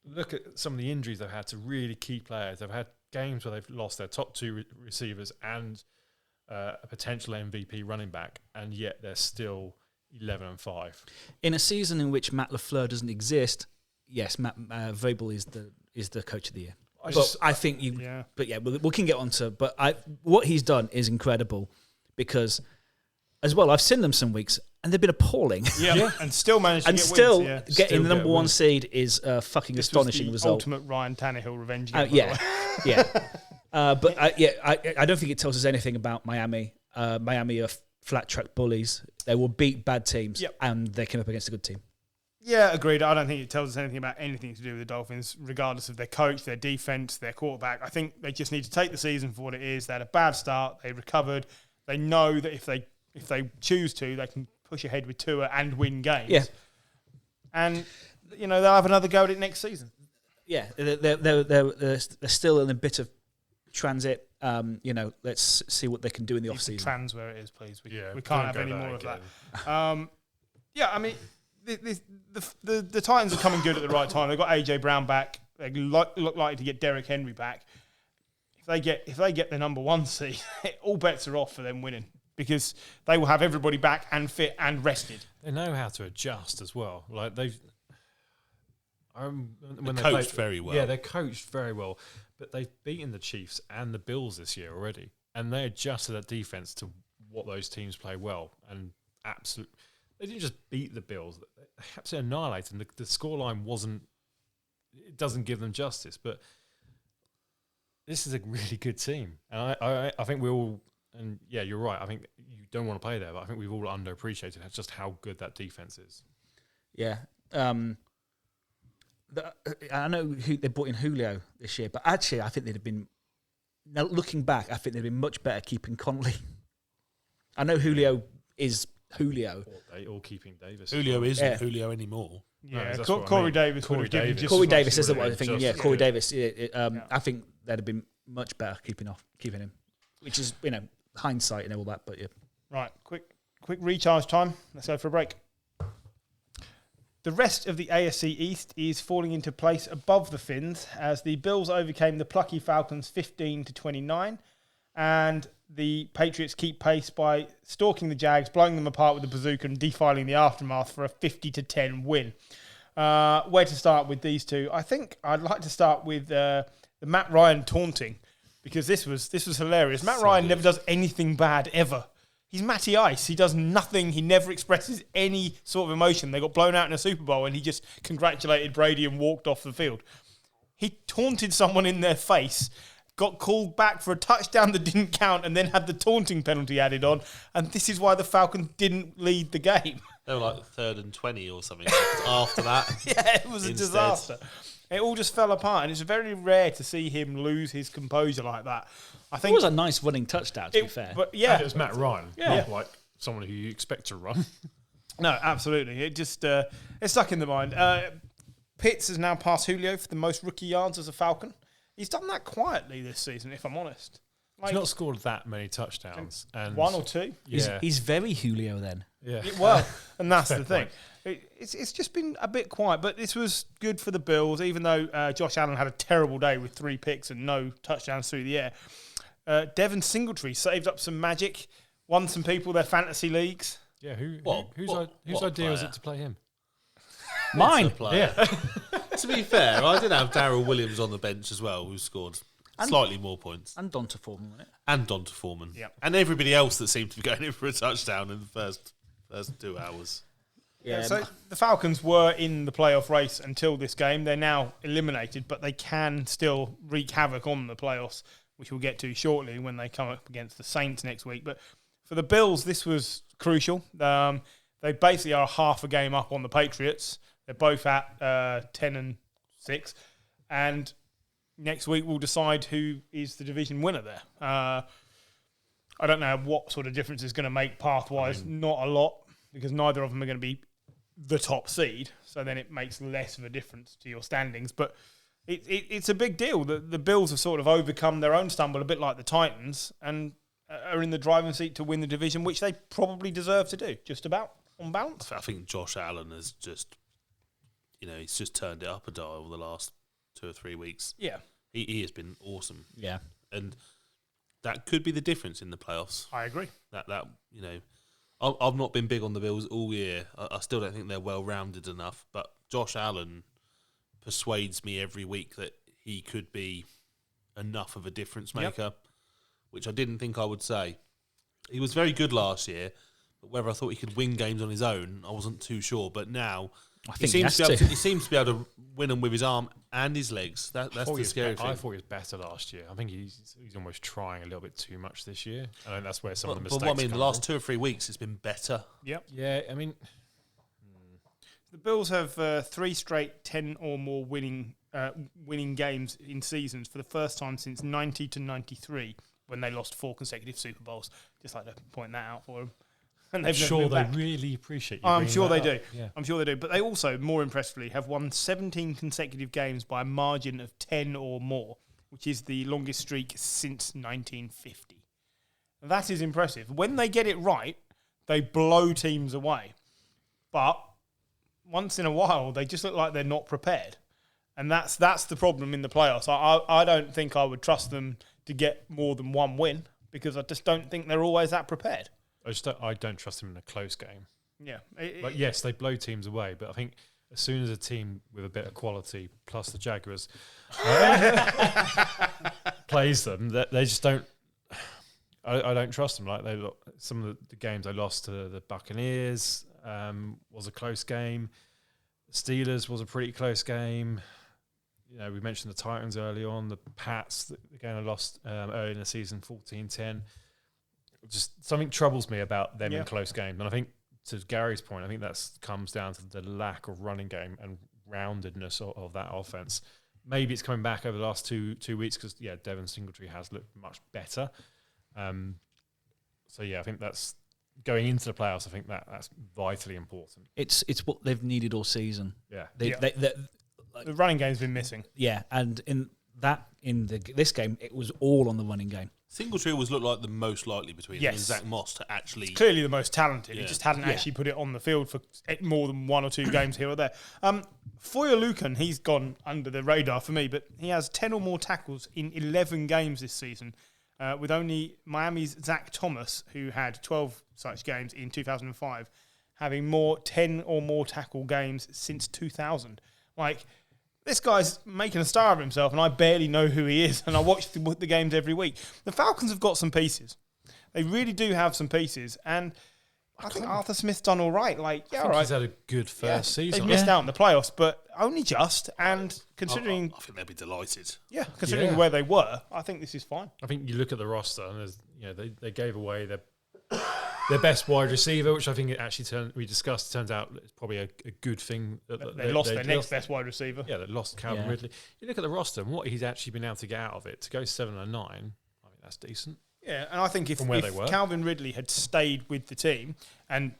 look at some of the injuries they've had to really key players. They've had games where they've lost their top two receivers and a potential MVP running back, and yet they're still 11-5. In a season in which Matt LaFleur doesn't exist, yes, Matt Vrabel is the coach of the year. I think you. Yeah. But yeah, we can get on to. But what he's done is incredible, because as well, I've seen them some weeks and they've been appalling. Yeah, and still managed to And get still wins. Yeah. getting Still the number get one wins. seed is a fucking This astonishing was the result. ultimate Ryan Tannehill revenge game. by the Yeah, way. yeah. But I don't think it tells us anything about Miami. Miami are flat track bullies. They will beat bad teams, Yep. and they came up against a good team. Yeah, agreed. I don't think it tells us anything about anything to do with the Dolphins, regardless of their coach, their defense, their quarterback. I think they just need to take the season for what it is. They had a bad start. They recovered. They know that if they choose to, they can push ahead with Tua and win games. Yeah. And they'll have another go at it next season. Yeah, they're still in a bit of transit. Let's see what they can do in the off season. Trans where it is, please. We don't can't have go any there more again. of that. I mean, the Titans are coming good at the right time. They've got AJ Brown back. They look likely to get Derrick Henry back. If they get the number one seed, all bets are off for them winning, because they will have everybody back and fit and rested. They know how to adjust as well. Like they've, when They're coached very well. Yeah, they're coached very well. But they've beaten the Chiefs and the Bills this year already, and they adjusted that defense to what those teams play well. And they didn't just beat the Bills; they absolutely annihilated them. The scoreline it doesn't give them justice. But this is a really good team, and I think we all. And yeah, you're right. I think you don't want to play there, but I think we've all underappreciated just how good that defense is. Yeah. I know they brought in Julio this year, but actually I think they'd have been, now looking back, I think they'd have been much better keeping Conley. I know Julio is Julio. Or keeping Davis. Julio isn't Julio anymore. Yeah, that's what I Corey mean. Davis would Corey have given Davis. just Corey as much Davis as is the he one I'm did. thinking. just- Yeah, Corey yeah. Davis. I think they'd have been much better keeping him, which is hindsight and all that. But yeah, Right, quick recharge time. Let's go for a break. The rest of the AFC East is falling into place above the Finns as the Bills overcame the plucky Falcons 15-29, and the Patriots keep pace by stalking the Jags, blowing them apart with the bazooka and defiling the aftermath for a 50-10 win. Where to start with these two? I think I'd like to start with the Matt Ryan taunting, because this was hilarious. Matt Ryan never does anything bad ever. He's Matty Ice. He does nothing. He never expresses any sort of emotion. They got blown out in a Super Bowl and he just congratulated Brady and walked off the field. He taunted someone in their face, got called back for a touchdown that didn't count, and then had the taunting penalty added on. And this is why the Falcons didn't lead the game. They were like 3rd and 20 or something after that. Yeah, it was a Instead. disaster. It all just fell apart, and it's very rare to see him lose his composure like that. I it think was a nice running touchdown, to be fair. But yeah, It was Matt Ryan. Yeah. Not like someone who you expect to run. no, absolutely. It just it stuck in the mind. Pitts has now passed Julio for the most rookie yards as a Falcon. He's done that quietly this season, if I'm honest. He's not scored that many touchdowns. And one or two. Yeah. He's very Julio then. Yeah. Well, and that's the Fair thing. It's just been a bit quiet, but this was good for the Bills, even though Josh Allen had a terrible day with 3 picks and no touchdowns through the air. Devin Singletary saved up some magic, won some people their fantasy leagues. Yeah. Whose what idea was player? it to play him? Mine. Player. To be fair, I did have Darryl Williams on the bench as well, who scored slightly more points. And Donta Foreman, wasn't it? And Donta Foreman. Yep. And everybody else that seemed to be going in for a touchdown in the first 2 hours. Yeah. So the Falcons were in the playoff race until this game. They're now eliminated, but they can still wreak havoc on the playoffs, which we'll get to shortly when they come up against the Saints next week. But for the Bills, this was crucial. They basically are half a game up on the Patriots. They're both at 10-6. And, next week will decide who is the division winner there. I don't know what sort of difference it's going to make path-wise. Not a lot, because neither of them are going to be the top seed. So then it makes less of a difference to your standings. But it's a big deal. The Bills have sort of overcome their own stumble, a bit like the Titans, and are in the driving seat to win the division, which they probably deserve to do, just about on balance. I think Josh Allen has just, he's just turned it up a dial the last 2 or 3 weeks. Yeah. He has been awesome. Yeah. And that could be the difference in the playoffs. I agree. I've not been big on the Bills all year. I still don't think they're well-rounded enough. But Josh Allen persuades me every week that he could be enough of a difference maker, which I didn't think I would say. He was very good last year, but whether I thought he could win games on his own, I wasn't too sure. But now he seems to be able to win them with his arm and his legs. That's the scary thing. I thought he was better last year. I think he's almost trying a little bit too much this year. I think that's where some of the mistakes come from. The last 2 or 3 weeks, it's been better. Yep. Yeah, I mean... The Bills have 3 straight 10 or more winning games in seasons for the first time since 90 to 93, when they lost 4 consecutive Super Bowls. Just like to point that out for them. And I'm sure they really appreciate you. I'm sure they do. Yeah. I'm sure they do. But they also, more impressively, have won 17 consecutive games by a margin of 10 or more, which is the longest streak since 1950. That is impressive. When they get it right, they blow teams away. But once in a while, they just look like they're not prepared. And that's the problem in the playoffs. I don't think I would trust them to get more than 1 win, because I just don't think they're always that prepared. I don't trust them in a close game. Yeah. But yes, they blow teams away. But I think as soon as a team with a bit of quality, plus the Jaguars, plays them, they just don't. I don't trust them. Like some of the games they lost to the Buccaneers was a close game. The Steelers was a pretty close game. We mentioned the Titans early on. The Pats, the game I lost early in the season, 14-10. Just something troubles me about them in close games. And I think, to Gary's point, I think that comes down to the lack of running game and roundedness of that offense. Maybe it's coming back over the last two weeks because, Devin Singletary has looked much better. I think that's going into the playoffs. I think that's vitally important. It's what they've needed all season. Yeah. The running game's been missing. Yeah, and this game, it was all on the running game. Singletary always looked like the most likely between him and Zach Moss to actually... He's clearly the most talented. He just hadn't actually put it on the field for more than 1 or 2 games here or there. Foyer-Lucan, he's gone under the radar for me, but he has 10 or more tackles in 11 games this season, with only Miami's Zach Thomas, who had 12 such games in 2005, having 10 or more tackle games since 2000. This guy's making a star of himself, and I barely know who he is, and I watch the games every week. The Falcons have got some pieces. They really do have some pieces, and I think Arthur Smith's done all right. He's had a good first season. They've missed out in the playoffs, but only just, and considering... I think they'll be delighted. Yeah, considering where they were, I think this is fine. I think you look at the roster, and they gave away their best wide receiver, which I think it actually turns out it's probably a good thing. They lost their next best wide receiver. Yeah, they lost Calvin Ridley. You look at the roster and what he's actually been able to get out of it. To go 7-9, I think that's decent. Yeah, and I think if Calvin Ridley had stayed with the team, and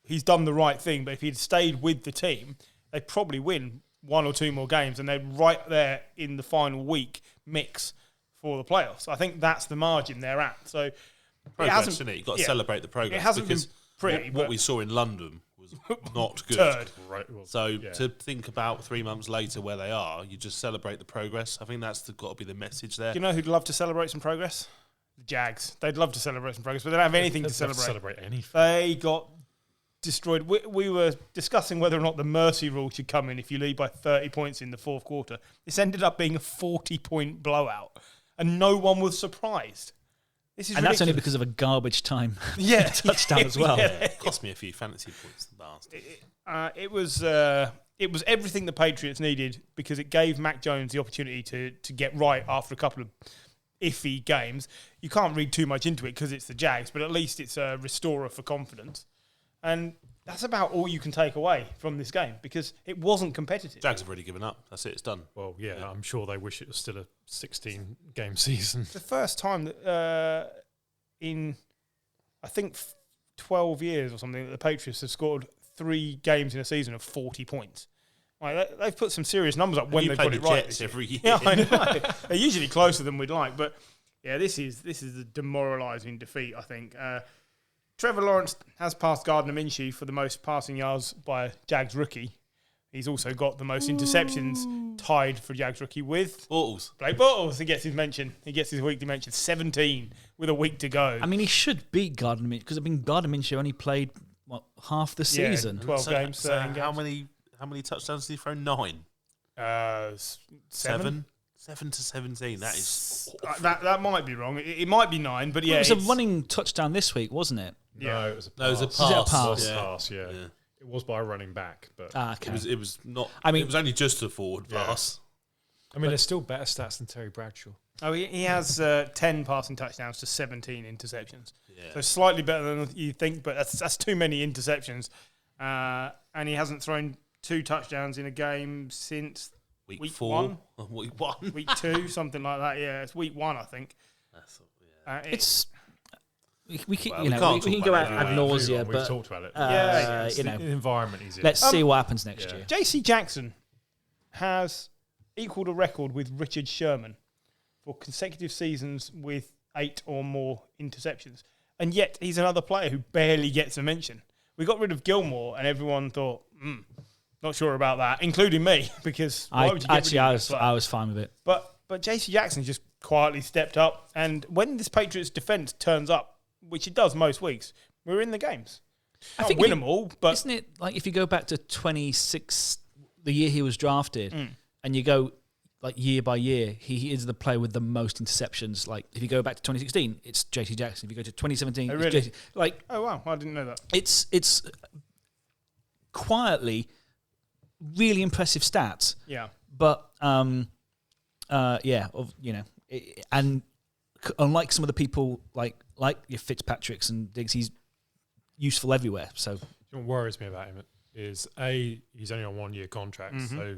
he's done the right thing, but if he'd stayed with the team, they'd probably win 1 or 2 more games, and they're right there in the final week mix for the playoffs. I think that's the margin they're at. So... Progress, isn't it? You've got to celebrate the progress. It hasn't been pretty. What we saw in London was not good. Turd. To think about 3 months later where they are, you just celebrate the progress. I think that's got to be the message there. Do you know who'd love to celebrate some progress? The Jags. They'd love to celebrate some progress, but they don't have anything to celebrate. Anything. They got destroyed. We were discussing whether or not the mercy rule should come in if you lead by 30 points in the fourth quarter. This ended up being a 40-point blowout, and no one was surprised. This is ridiculous. That's only because of a garbage time touchdown as well. It cost me a few fantasy points, the bastard. It was everything the Patriots needed, because it gave Mac Jones the opportunity to get right after a couple of iffy games. You can't read too much into it because it's the Jags, but at least it's a restorer for confidence. And That's about all you can take away from this game because it wasn't competitive. Jags have already given up. That's it. It's done. Well, yeah, I'm sure they wish it was still a 16-game season. It's the first time that in, I think, 12 years or something, that the Patriots have scored 3 games in a season of 40 points. Like, they've put some serious numbers up when they put it right. Jets every year. Yeah, I know. They're usually closer than we'd like, but yeah, this is a demoralising defeat, I think. Trevor Lawrence has passed Gardner Minshew for the most passing yards by a Jags rookie. He's also got the most interceptions tied for Jags rookie with Bortles. Blake Bortles. He gets his mention. He gets his weekly mention. 17 with a week to go. I mean, he should beat Gardner Minshew because Gardner Minshew only played half the season. 12 games. So how many touchdowns did he throw? 9. 7. 7 to 17. That is that might be wrong. It might be 9, but yeah, it was a running touchdown this week, wasn't it? No, it was a pass. No, it was a Was it a pass. pass? It was a pass, yeah. It was by a running back, but Okay. It was not. I mean, it was only just a forward pass. I mean, there's still better stats than Terry Bradshaw. Oh, he has 10 passing touchdowns to 17 interceptions. Yeah. So slightly better than you think, but that's too many interceptions. And he hasn't thrown 2 touchdowns in a game since Week 4. 1. Week 1. week 2, something like that. Yeah, it's week 1, I think. it's we can, Well, you we know, can't we talk can go about out it ad anyway. nausea, We've but talked about it. Yeah, you know, The environment he's in. let's see what happens next year. JC Jackson has equalled a record with Richard Sherman for consecutive seasons with 8 or more interceptions. And yet he's another player who barely gets a mention. We got rid of Gilmore and everyone thought, not sure about that, including me, because why would you get rid of I was fine with it. But JC Jackson just quietly stepped up. And when this Patriots defence turns up, which it does most weeks, we're in the games. I Can't think win them all, but isn't it like if you go back to 26, the year he was drafted, and you go like year by year, he is the player with the most interceptions. Like if you go back to 2016, it's JT Jackson. If you go to 2017, really? it's JT. Like oh wow, I didn't know that. it's quietly really impressive stats. Yeah. But and unlike some of the people like your Fitzpatricks and Diggs, he's useful everywhere. So What worries me about him is he's only on 1-year contract, so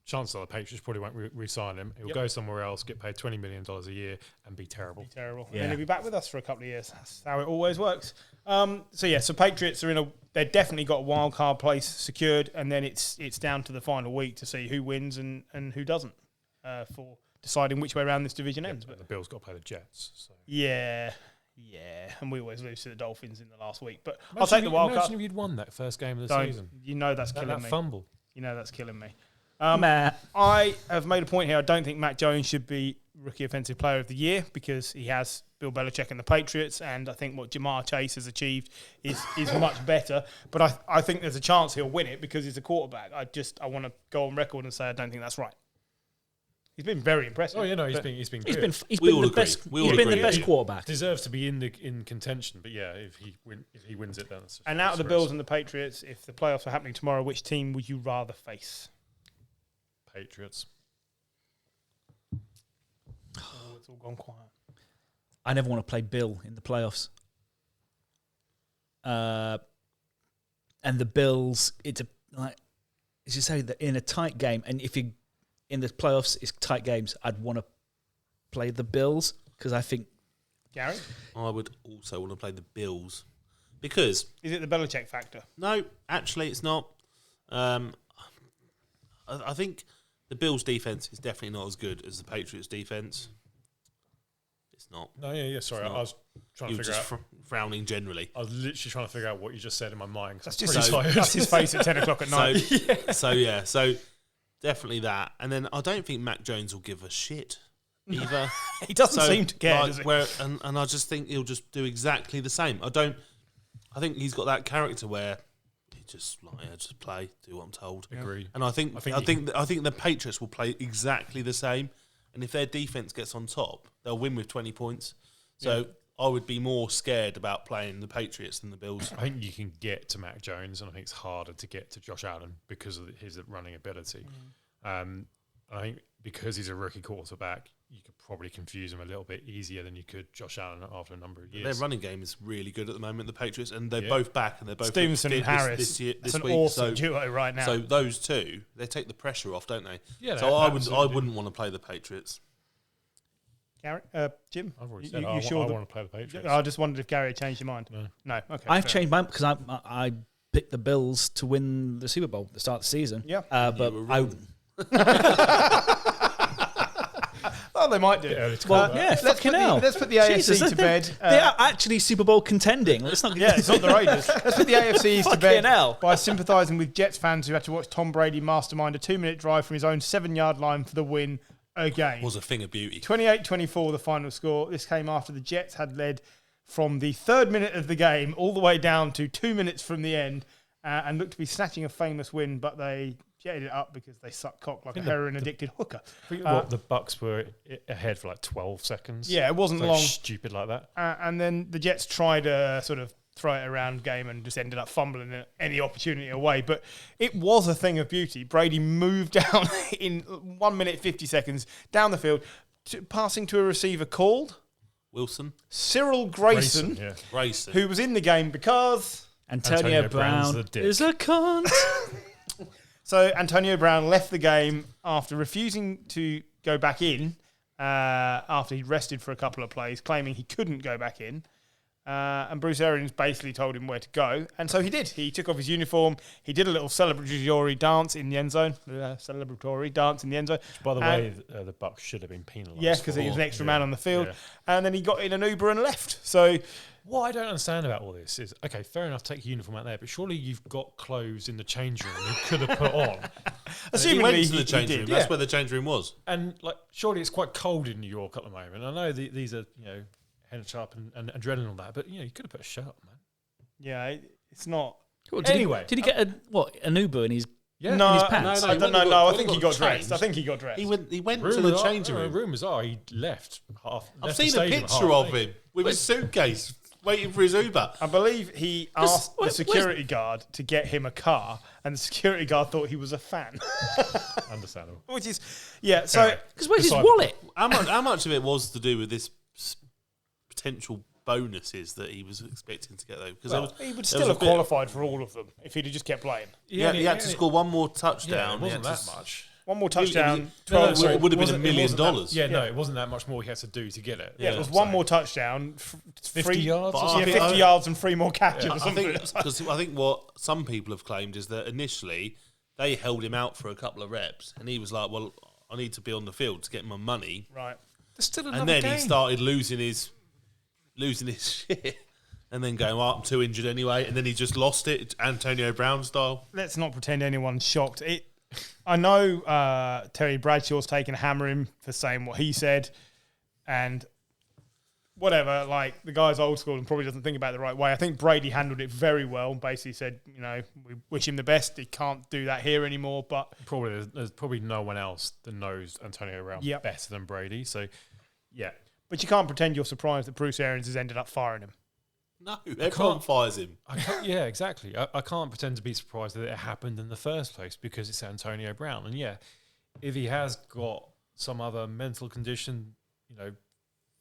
chances are the Patriots probably won't re-sign him. He'll go somewhere else, get paid $20 million a year, and be terrible. Terrible. Yeah. And then he'll be back with us for a couple of years. That's how it always works. So Patriots are they've definitely got a wild card place secured, and then it's down to the final week to see who wins and who doesn't for deciding which way around this division ends. But But the Bills got to play the Jets. So. yeah, and we always lose to the Dolphins in the last week. But I'll take the wild card. Imagine if you'd won that first game of the season. You know that's killing That me. fumble. You know that's killing me. Matt. I have made a point here. I don't think Matt Jones should be Rookie Offensive Player of the Year because he has Bill Belichick and the Patriots, and I think what Jamar Chase has achieved is much better. But I think there's a chance he'll win it because he's a quarterback. I want to go on record and say I don't think that's right. He's been very impressive. Oh, he's but been He's good. been We all the agree. best. We all He's been the agree. best quarterback. Deserves to be in contention, but yeah, if he wins it, then it's And out of the Bills and the Patriots, if the playoffs are happening tomorrow, which team would you rather face? Patriots. Oh, it's all gone quiet. I never want to play Bill in the playoffs. And the Bills, as you say, that in a tight game, and if you in the playoffs, it's tight games. I'd want to play the Bills because I think Gary, I would also want to play the Bills because is it the Belichick factor? no, actually, it's not. I think the Bills' defense is definitely not as good as the Patriots' defense. It's not. No, yeah. Sorry, It's I not. was trying You to were figure just out. frowning generally. I was literally trying to figure out what you just said in my mind. That's That's just pretty tired. that's his face at 10 o'clock at night. So definitely that. And then I don't think Mac Jones will give a shit either. He doesn't seem to care, does he? And I just think he'll just do exactly the same. I think he's got that character where he just just play, do what I'm told. Agree. And I think the Patriots will play exactly the same. And if their defense gets on top, they'll win with 20 points. So I would be more scared about playing the Patriots than the Bills. I think you can get to Mac Jones, and I think it's harder to get to Josh Allen because of his running ability. I think because he's a rookie quarterback, you could probably confuse him a little bit easier than you could Josh Allen after a number of years. Their running game is really good at the moment, the Patriots, and they're both back, and they're both Stevenson and Harris. this That's an week. awesome duo right now. So those two, they take the pressure off, don't they? Yeah. So I wouldn't want to play the Patriots. Gary, Jim, I've already you said sure? I want to play the Patriots. I just wondered if Gary had changed your mind. No. Okay. I've fair. changed mine because I picked the Bills to win the Super Bowl at the start of the season. Yeah. But Oh, they might do. Fucking hell. Let's put the AFC to bed. They are actually Super Bowl contending. Let's not. Yeah, it's not the Raiders. Let's put the AFC East to bed Fucking hell. by sympathising with Jets fans who had to watch Tom Brady mastermind a 2-minute drive from his own 7-yard line for the win again. Was a thing of beauty. 28-24, the final score. This came after the Jets had led from the 3rd minute of the game all the way down to 2 minutes from the end and looked to be snatching a famous win, but they jetted it up because they suck cock like a heroin-addicted hooker. I think the Bucks were ahead for like 12 seconds. Yeah, it wasn't Something long. stupid like that. And then the Jets tried a sort of throw it around game and just ended up fumbling any opportunity away. But it was a thing of beauty. Brady moved down in 1 minute 50 seconds down the field, passing to a receiver called Wilson, Cyril Grayson, Grayson, who was in the game because Antonio Brown's Brown a dick. is a cunt. So Antonio Brown left the game after refusing to go back in after he'd rested for a couple of plays, claiming he couldn't go back in. And Bruce Arians basically told him where to go. And so he did. He took off his uniform. He did a little celebratory dance in the end zone. By the way, the Bucks should have been penalised. Yeah, because he was an extra man on the field. Yeah. And then he got in an Uber and left. So what I don't understand about all this is, okay, fair enough, take your uniform out there, but surely you've got clothes in the change room you could have put on. He went to the change did, room. yeah. That's where the change room was. And like, surely it's quite cold in New York at the moment. I know these are, head sharp and adrenaline and all that, but you could have put a shirt on, man. Yeah, it's not. Cool. Anyway, did he get an Uber in his? Yeah. No, in his pants? I don't know. I think he got dressed. I think he got dressed. He went to the changing room. Rumours are he left half. I've left the seen a stadium picture half of late. him with his suitcase waiting for his Uber. I believe he asked the security guard to get him a car, and the security guard thought he was a fan. Understandable. Which is, yeah. So Anyway. Because where's his Decide- wallet? How much of it was to do with this potential bonuses that he was expecting to get, though? Because he would still have qualified for all of them if he'd have just kept playing. he had to score one more touchdown. Yeah, it wasn't He had that to much. One more touchdown. It would have been $1 million. No, it wasn't that much more he had to do to get it. Yeah, it was one more touchdown, 50 yards or Yeah, something? 50 yards and 3 more catches or I something. think what some people have claimed is that initially they held him out for a couple of reps, and he was like, "Well, I need to be on the field to get my money." Right. There's still another And then game. he started losing his shit, and then going, "I'm too injured anyway," and then he just lost it, Antonio Brown style. Let's not pretend anyone's shocked. I know Terry Bradshaw's taken a hammer him for saying what he said, and whatever, like, the guy's old school and probably doesn't think about it the right way. I think Brady handled it very well, basically said, we wish him the best. He can't do that here anymore, but there's probably no one else that knows Antonio Brown better than Brady. So, yeah. But you can't pretend you're surprised that Bruce Arians has ended up firing him. No, everyone fires him. Yeah, exactly. I can't pretend to be surprised that it happened in the first place because it's Antonio Brown. And yeah, if he has got some other mental condition,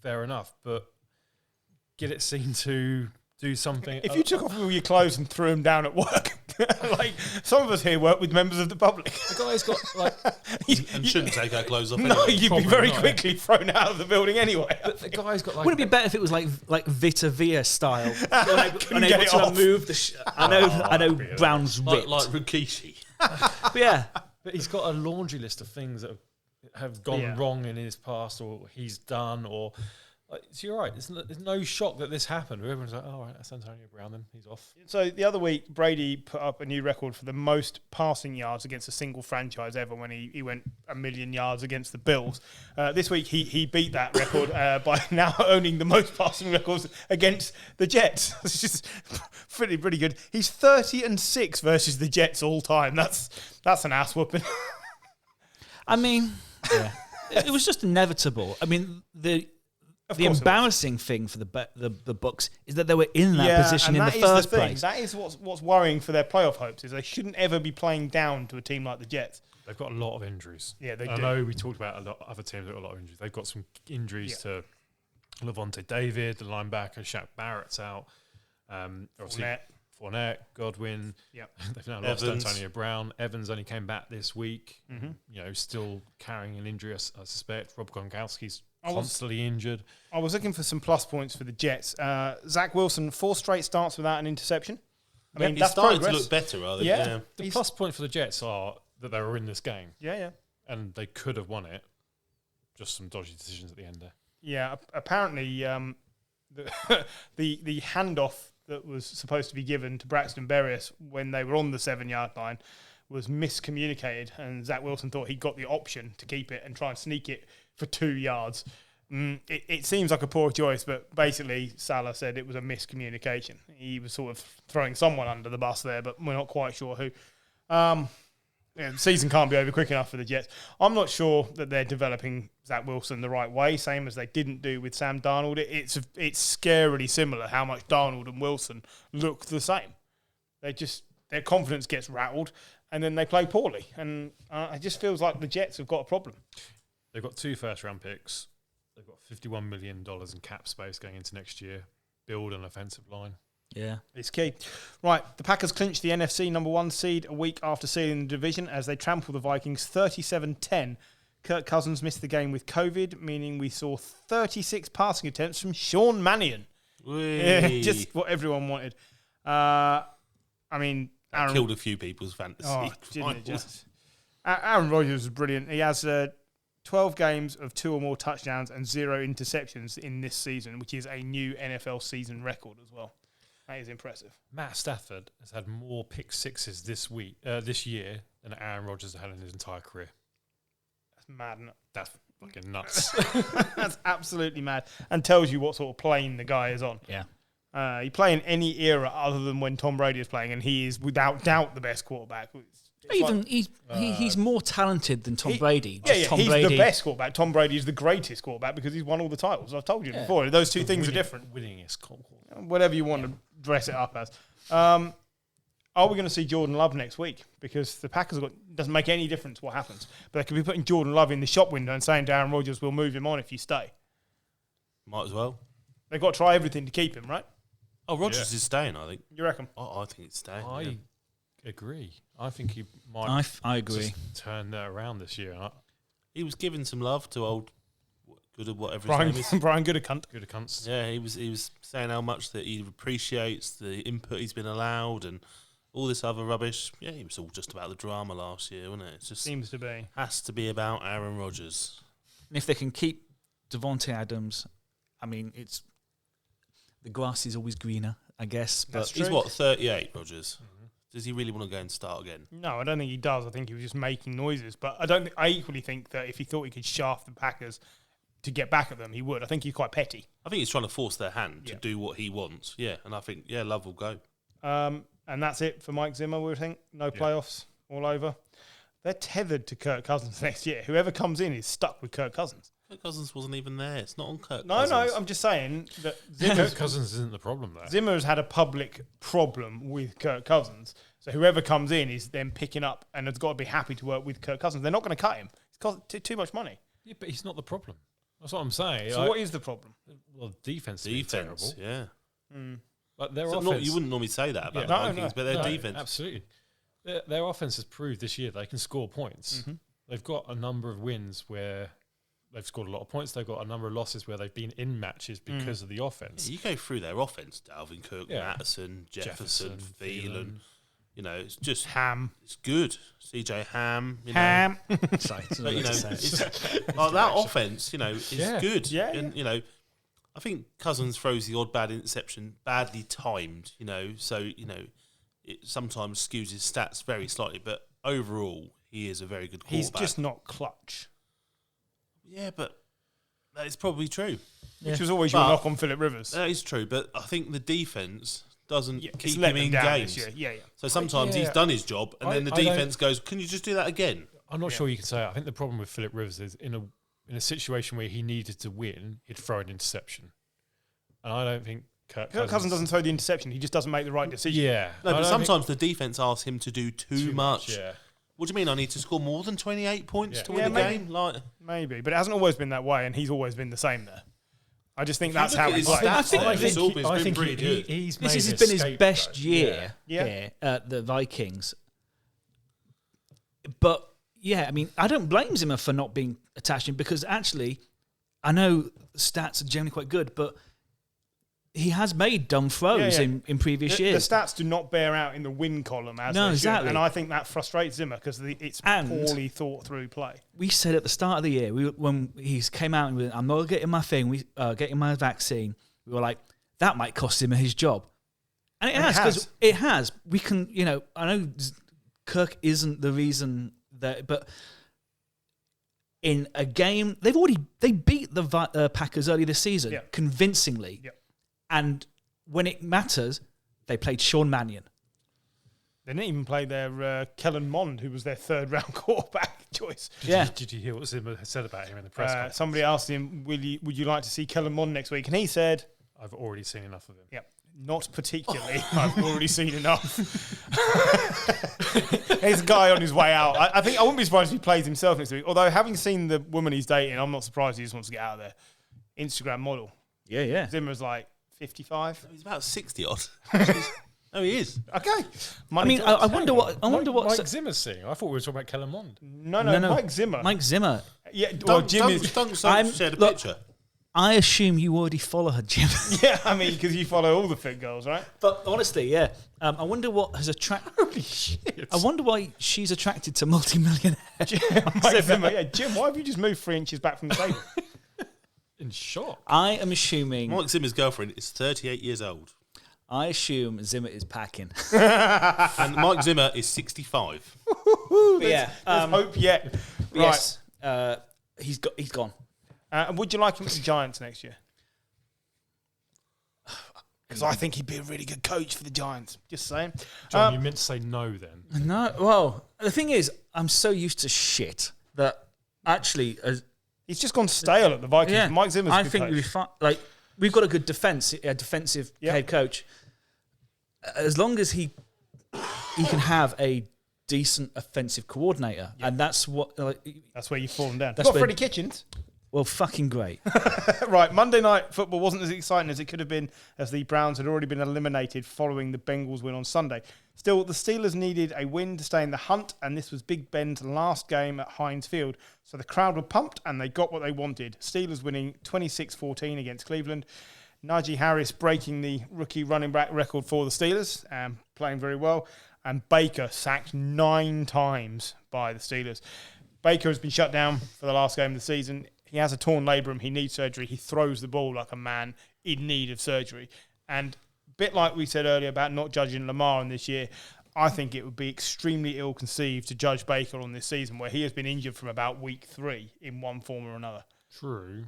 fair enough. But get it seen to do something. If you took off all your clothes and threw them down at work, like some of us here work with members of the public. The guy's got like, And shouldn't take our clothes off. No, Anyway. you'd be Probably very not. quickly thrown out of the building anyway. but the guy's got like. Wouldn't it be better if it was like Vita Vea style? Couldn't get Unable it to off. remove the. I know Brown's ripped. like Rikishi. But yeah, But he's got a laundry list of things that have gone wrong in his past, or he's done, or. So you're right. There's no shock that this happened. Everyone's like, "Oh, right, that's Antonio Brown. Then he's off." So the other week, Brady put up a new record for the most passing yards against a single franchise ever when he went 1 million yards against the Bills. This week, he beat that record by now owning the most passing records against the Jets. It's just pretty good. He's 30-6 versus the Jets all time. That's an ass whooping. I mean, it was just inevitable. I mean, the course it was. embarrassing thing for the Bucks is that they were in that position in the first place. That is what's worrying for their playoff hopes, is they shouldn't ever be playing down to a team like the Jets. They've got a lot of injuries. Yeah, they I do. know we talked about a lot other teams that got a lot of injuries. They've got some injuries to Levante David, the linebacker. Shaq Barrett's out. Obviously Fournette, Godwin. Yep. They've now lost Antonio Brown. Evans only came back this week. Mm-hmm. Still carrying an injury, I suspect. Rob Gronkowski's constantly injured. I was looking for some plus points for the Jets. Zach Wilson, 4 straight starts without an interception. I mean, he's that's starting progress. to look better, are they? Yeah. The plus point for the Jets are that they were in this game. Yeah. And they could have won it. Just some dodgy decisions at the end there. Yeah, apparently the handoff that was supposed to be given to Braxton Berrios when they were on the 7-yard line was miscommunicated, and Zach Wilson thought he got the option to keep it and try and sneak it for 2 yards. It seems like a poor choice, but basically Salah said it was a miscommunication. He was sort of throwing someone under the bus there, but we're not quite sure who. The season can't be over quick enough for the Jets. I'm not sure that they're developing Zach Wilson the right way, same as they didn't do with Sam Darnold. It's scarily similar how much Darnold and Wilson look the same. Their confidence gets rattled, and then they play poorly. And it just feels like the Jets have got a problem. They've got 2 first-round picks. They've got $51 million in cap space going into next year. Build an offensive line. Yeah. It's key. Right, the Packers clinched the NFC number 1 seed a week after sealing the division as they trampled the Vikings 37-10. Kirk Cousins missed the game with COVID, meaning we saw 36 passing attempts from Sean Mannion. Yeah, just what everyone wanted. Aaron killed a few people's fantasy. Didn't it just? Aaron Rodgers was brilliant. He has 12 games of 2 or more touchdowns and 0 interceptions in this season, which is a new NFL season record as well. That is impressive. Matt Stafford has had more pick sixes this year than Aaron Rodgers has had in his entire career. That's mad, isn't it? That's fucking nuts. That's absolutely mad, and tells you what sort of plane the guy is on. Yeah. He play in any era other than when Tom Brady is playing, and he is without doubt the best quarterback. He's more talented than Tom Brady. He's Brady. the best quarterback. Tom Brady is the greatest quarterback because he's won all the titles. I've told you before. Those two things are different. Winningest quarterback. Whatever you want to dress it up as. Are we going to see Jordan Love next week? Because the Packers doesn't make any difference what happens. But they could be putting Jordan Love in the shop window and saying to Aaron Rodgers, we'll move him on if you stay. Might as well. They've got to try everything to keep him, right? Oh, Rodgers is staying, I think. You reckon? I think it's staying. I agree. I think he might I agree. just turn that around this year. He was giving some love to old good at whatever Brian, his name is. Brian Goodacunt. Good cunts. Yeah, he was saying how much that he appreciates the input he's been allowed and all this other rubbish. Yeah, it was all just about the drama last year, wasn't it? It just Seems to be. has to be about Aaron Rodgers. And if they can keep Devontae Adams, I mean, the grass is always greener, I guess. But That's He's true. what, 38, Rodgers? Does he really want to go and start again? No, I don't think he does. I think he was just making noises. But I equally think that if he thought he could shaft the Packers to get back at them, he would. I think he's quite petty. I think he's trying to force their hand to do what he wants. Yeah, and I think, Love will go. And that's it for Mike Zimmer, we think. No playoffs, all over. They're tethered to Kirk Cousins next year. Whoever comes in is stuck with Kirk Cousins. Kirk Cousins wasn't even there. It's not on Kirk No, Cousins. I'm just saying that Kirk Cousins isn't the problem there. Zimmer's had a public problem with Kirk Cousins. So whoever comes in is then picking up and has got to be happy to work with Kirk Cousins. They're not going to cut him. It's cost too much money. Yeah, but he's not the problem. That's what I'm saying. So what is the problem? Well, defense is terrible. Yeah. But their So offense, you wouldn't normally say that about the Vikings, but their defense. Absolutely. Their offense has proved this year they can score points. They've got a number of wins where they've scored a lot of points. They've got a number of losses where they've been in matches because of the offense. Yeah, you go through their offense, Dalvin Cook, Mattison, Jefferson, Thielen. You know, it's just Ham. It's good. CJ Ham. Ham. sorry, But, you know, it's, like that offense, you know, is good. Yeah, and, you know, I think Cousins throws the odd bad interception, badly timed, you know, so, you know, it sometimes skews his stats very slightly, but overall, he is a very good quarterback. He's just not clutch. Yeah, but that is probably true. Which was always your knock on Phillip Rivers. That is true, but I think the defense doesn't It's keep let him them in down games. this year. Yeah. So sometimes he's done his job, and then the defense goes, "Can you just do that again?" I'm not sure you can say it. I think the problem with Phillip Rivers is in a situation where he needed to win, he'd throw an interception, and I don't think Kirk Cousins doesn't throw the interception. He just doesn't make the right decision. Yeah, No, but sometimes the defense asks him to do too much. Yeah, What do you mean? I need to score more than 28 points to win a maybe. game? Like, maybe, but it hasn't always been that way, and he's always been the same there. I just think that's look how at he his plays. stats, I it's think, been he, pretty good. he's This made has a been his scapegoat. best year Yeah. here at the Vikings. But yeah, I mean, I don't blame Zimmer for not being attached to him because actually, I know stats are generally quite good, but he has made dumb throws in previous The years. stats do not bear out in the win column as No, they should, exactly. and I think that frustrates Zimmer because it's poorly thought through play. We said at the start of the year, when he came out and we went, I'm not getting my thing, getting my vaccine, we were like, that might cost him his job. And it has, because it has. We can, I know Kirk isn't the reason that, but in a game, they beat the Packers early this season convincingly. Yep. And when it matters, they played Sean Mannion. They didn't even play their Kellen Mond, who was their third-round quarterback choice. Did you hear what Zimmer said about him in the press conference? Somebody asked him, would you like to see Kellen Mond next week? And he said, I've already seen enough of him. yep, not particularly. I've already seen enough. He's a guy on his way out. I think I wouldn't be surprised if he plays himself next week. Although, having seen the woman he's dating, I'm not surprised he just wants to get out of there. Instagram model. Yeah. Zimmer's like 55. He's about 60 odd. No, he is. Okay. I wonder what. Mike Zimmer's seeing. I thought we were talking about Kellen Mond. No, Mike Zimmer. Mike Zimmer. Yeah, well, Jim is. Shared a picture. I assume you already follow her, Jim. Yeah, I mean, because you follow all the fit girls, right? But honestly, yeah. I wonder what has attracted. Holy shit. I wonder why she's attracted to multi-millionaire. Mike Zimmer. Yeah, Jim, why have you just moved 3 inches back from the table? In shock. I am assuming. Mike Zimmer's girlfriend is 38 years old. I assume Zimmer is packing. And Mike Zimmer is 65. There's hope yet. Right. Yes. He's gone. Would you like him at the Giants next year? Because I think he'd be a really good coach for the Giants. Just saying. John, you meant to say no then. No. Well, the thing is, I'm so used to shit that actually. He's just gone stale at the Vikings. Yeah, Mike Zimmer's I a good think coach. we've got a good defensive head coach. As long as he can have a decent offensive coordinator, and that's what. That's where you've fallen down. That's Got where- Freddie Kitchens. Well, fucking great. Right, Monday Night Football wasn't as exciting as it could have been, as the Browns had already been eliminated following the Bengals win on Sunday. Still, the Steelers needed a win to stay in the hunt, and this was Big Ben's last game at Heinz Field. So the crowd were pumped, and they got what they wanted. Steelers winning 26-14 against Cleveland. Najee Harris breaking the rookie running back record for the Steelers, playing very well. And Baker sacked 9 times by the Steelers. Baker has been shut down for the last game of the season. He has a torn labrum. He needs surgery. He throws the ball like a man in need of surgery. And a bit like we said earlier about not judging Lamar in this year, I think it would be extremely ill-conceived to judge Baker on this season where he has been injured from about week 3 in one form or another. True.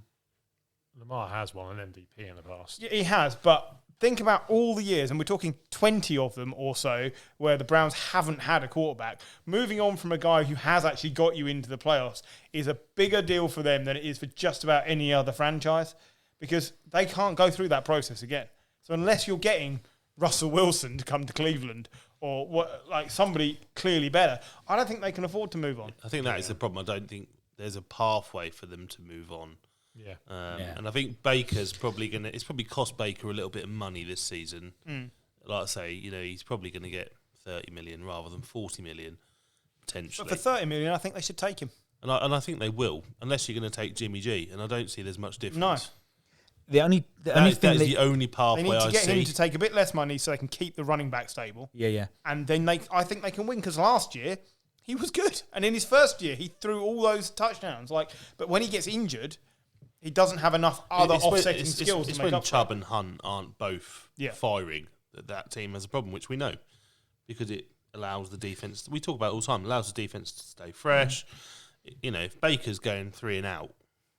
Lamar has won an MVP in the past. Yeah, he has, but think about all the years, and we're talking 20 of them or so, where the Browns haven't had a quarterback. Moving on from a guy who has actually got you into the playoffs is a bigger deal for them than it is for just about any other franchise, because they can't go through that process again. So unless you're getting Russell Wilson to come to Cleveland or somebody clearly better, I don't think they can afford to move on. I think that is the problem. I don't think there's a pathway for them to move on. Yeah. And I think Baker's probably it's probably cost Baker a little bit of money this season. Like I say, he's probably going to get 30 million rather than 40 million potentially. But for 30 million, I think they should take him. And I think they will, unless you're going to take Jimmy G. And I don't see there's much difference. No. The only That is thing the only They pathway need to I get see. him to take a bit less money so they can keep the running back stable. Yeah. And then I think they can win, because last year he was good. And in his first year, he threw all those touchdowns. But when he gets injured, he doesn't have enough other offsetting skills It's to make when up for Chubb it. and Hunt aren't both firing that team has a problem, which we know, because it allows the defense. We talk about it all the time. Allows the defense to stay fresh. If Baker's going 3 and out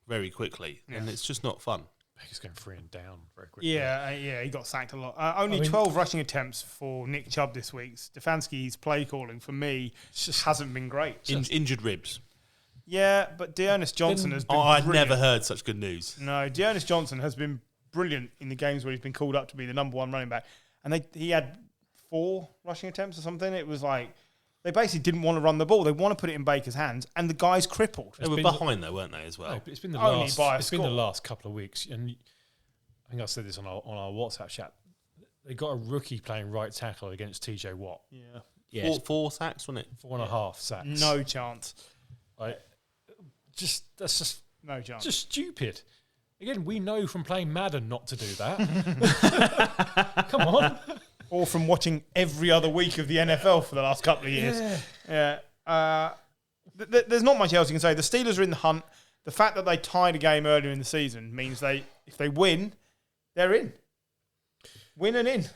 very quickly, then it's just not fun. Baker's going 3 and down very quickly. Yeah, he got sacked a lot. Only 12 rushing attempts for Nick Chubb this week. Stefanski's play calling, for me, just hasn't been great. Injured ribs. Yeah, but Dearness Johnson has been I'd brilliant. never heard such good news. No, Dearness Johnson has been brilliant in the games where he's been called up to be the number 1 running back. And he had 4 rushing attempts or something. It was like They basically didn't want to run the ball. They want to put it in Baker's hands, and the guy's crippled. They were behind though, weren't they, as well? No, it's been the Only last. by a It's been the score. last couple of weeks, and I think I said this on our WhatsApp chat. They got a rookie playing right tackle against TJ Watt. Yeah, Four sacks, wasn't it? 4.5 sacks. No chance. Like, that's just No chance. just stupid. Again, we know from playing Madden not to do that. Come on. Or from watching every other week of the NFL for the last couple of years. Yeah. There's not much else you can say. The Steelers are in the hunt. The fact that they tied a game earlier in the season means if they win, they're in. Win and in.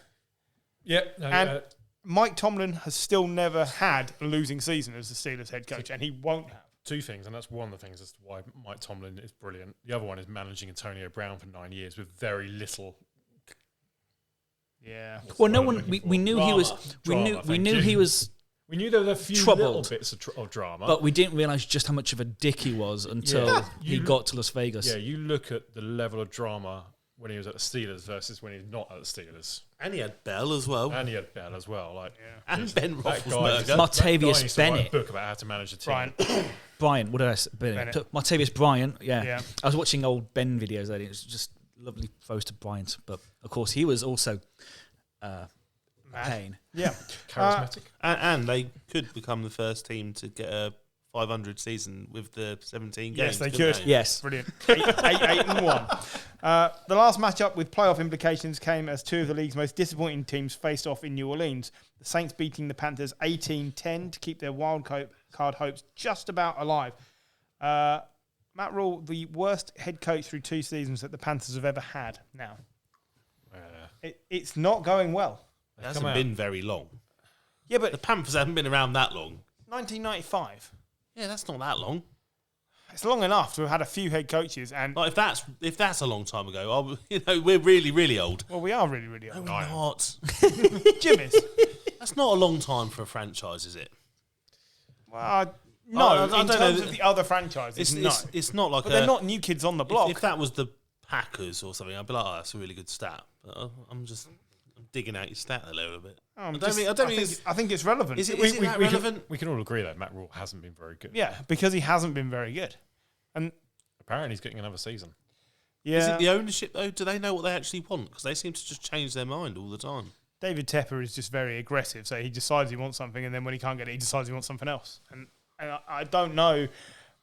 Yep. No, And Mike Tomlin has still never had a losing season as the Steelers head coach, and he won't have. two things, and that's one of the things as to why Mike Tomlin is brilliant. The other one is managing Antonio Brown for 9 years with very little. Yeah. Well, no one. We knew he was. Drama, We knew he was. We knew there were a few Troubled. little bits of drama. But we didn't realise just how much of a dick he was until he got to Las Vegas. Yeah, you look at the level of drama when he was at the Steelers versus when he's not at the Steelers. And he had Bell as well. And he had Bell as well. Like, And Ben that guy, Roethlisberger. that Martavius guy needs to write Bennett. a book about how to manage a team. Brian. What did I say? Bennett. Martavius Bryant. Yeah. Yeah. I was watching old Ben videos earlier. It was just lovely throws to Bryant. But of course, he was also a pain. Yeah. Charismatic. And they could become the first team to get a 500 season with the 17 games. Yes, they couldn't could. Yes. Brilliant. 8-1. The last matchup with playoff implications came as two of the league's most disappointing teams faced off in New Orleans. The Saints beating the Panthers 18-10 to keep their wild card hopes just about alive. Matt Rule, the worst head coach through 2 seasons that the Panthers have ever had now. It's not going well. It hasn't been very long. Yeah, The but Panthers haven't been around that long. 1995. Yeah, that's not that long. It's long enough to have had a few head coaches, and Like if that's a long time ago, we're really, really old. well, we are really, really No, old. we're not. Jimmy's. That's not a long time for a franchise, is it? Well, no, I in don't terms know. of the other franchises, no. It's not like But they're not new kids on the block. If that was the Packers or something, I'd be like, oh, that's a really good stat. But I'm digging out your stat a little bit. I think it's relevant. Is it that relevant? We can all agree that Matt Rule hasn't been very good. Yeah, because he hasn't been very good. And Apparently he's getting another season. yeah, Is it the ownership, though? Do they know what they actually want? Because they seem to just change their mind all the time. David Tepper is just very aggressive. So he decides he wants something, and then when he can't get it, he decides he wants something else. And I don't know.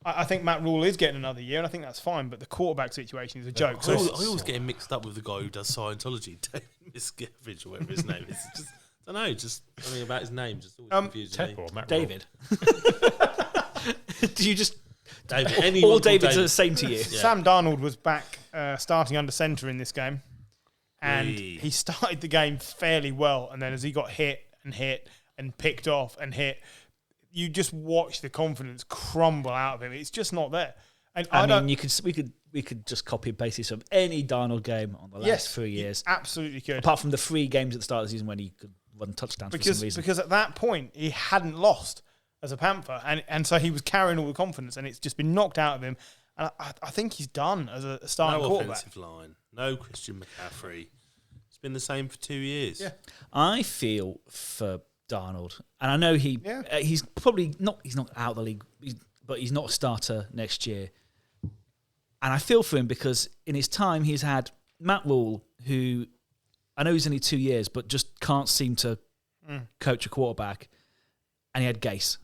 I think Matt Rule is getting another year, and I think that's fine. But the quarterback situation is a joke. I So always get him mixed up with the guy who does Scientology, David Miscavige or whatever his name is. Just, I don't know, just something about his name just always confuses me. Tepper or Matt Rule? David. Do you just David, all anyone called Davids are David. the same to you? Yeah. Sam Darnold was back starting under centre in this game, and Hey. he started the game fairly well. And then as he got hit and picked off and hit, you just watch the confidence crumble out of him. It's just not there. And I mean, we could just copy and paste this from any Darnold game on the last 3 years, absolutely could. apart from the 3 games at the start of the season when he could run touchdowns for some reason. Because at that point he hadn't lost as a Panther, and so he was carrying all the confidence, and it's just been knocked out of him. And I think he's done as a starting No quarterback. offensive line, no Christian McCaffrey. It's been the same for 2 years. Yeah. I feel for Darnold, and I know he's probably not. He's not out of the league, but he's not a starter next year. And I feel for him because in his time he's had Matt Rule, who I know he's only 2 years, but just can't seem to coach a quarterback, and he had Gase.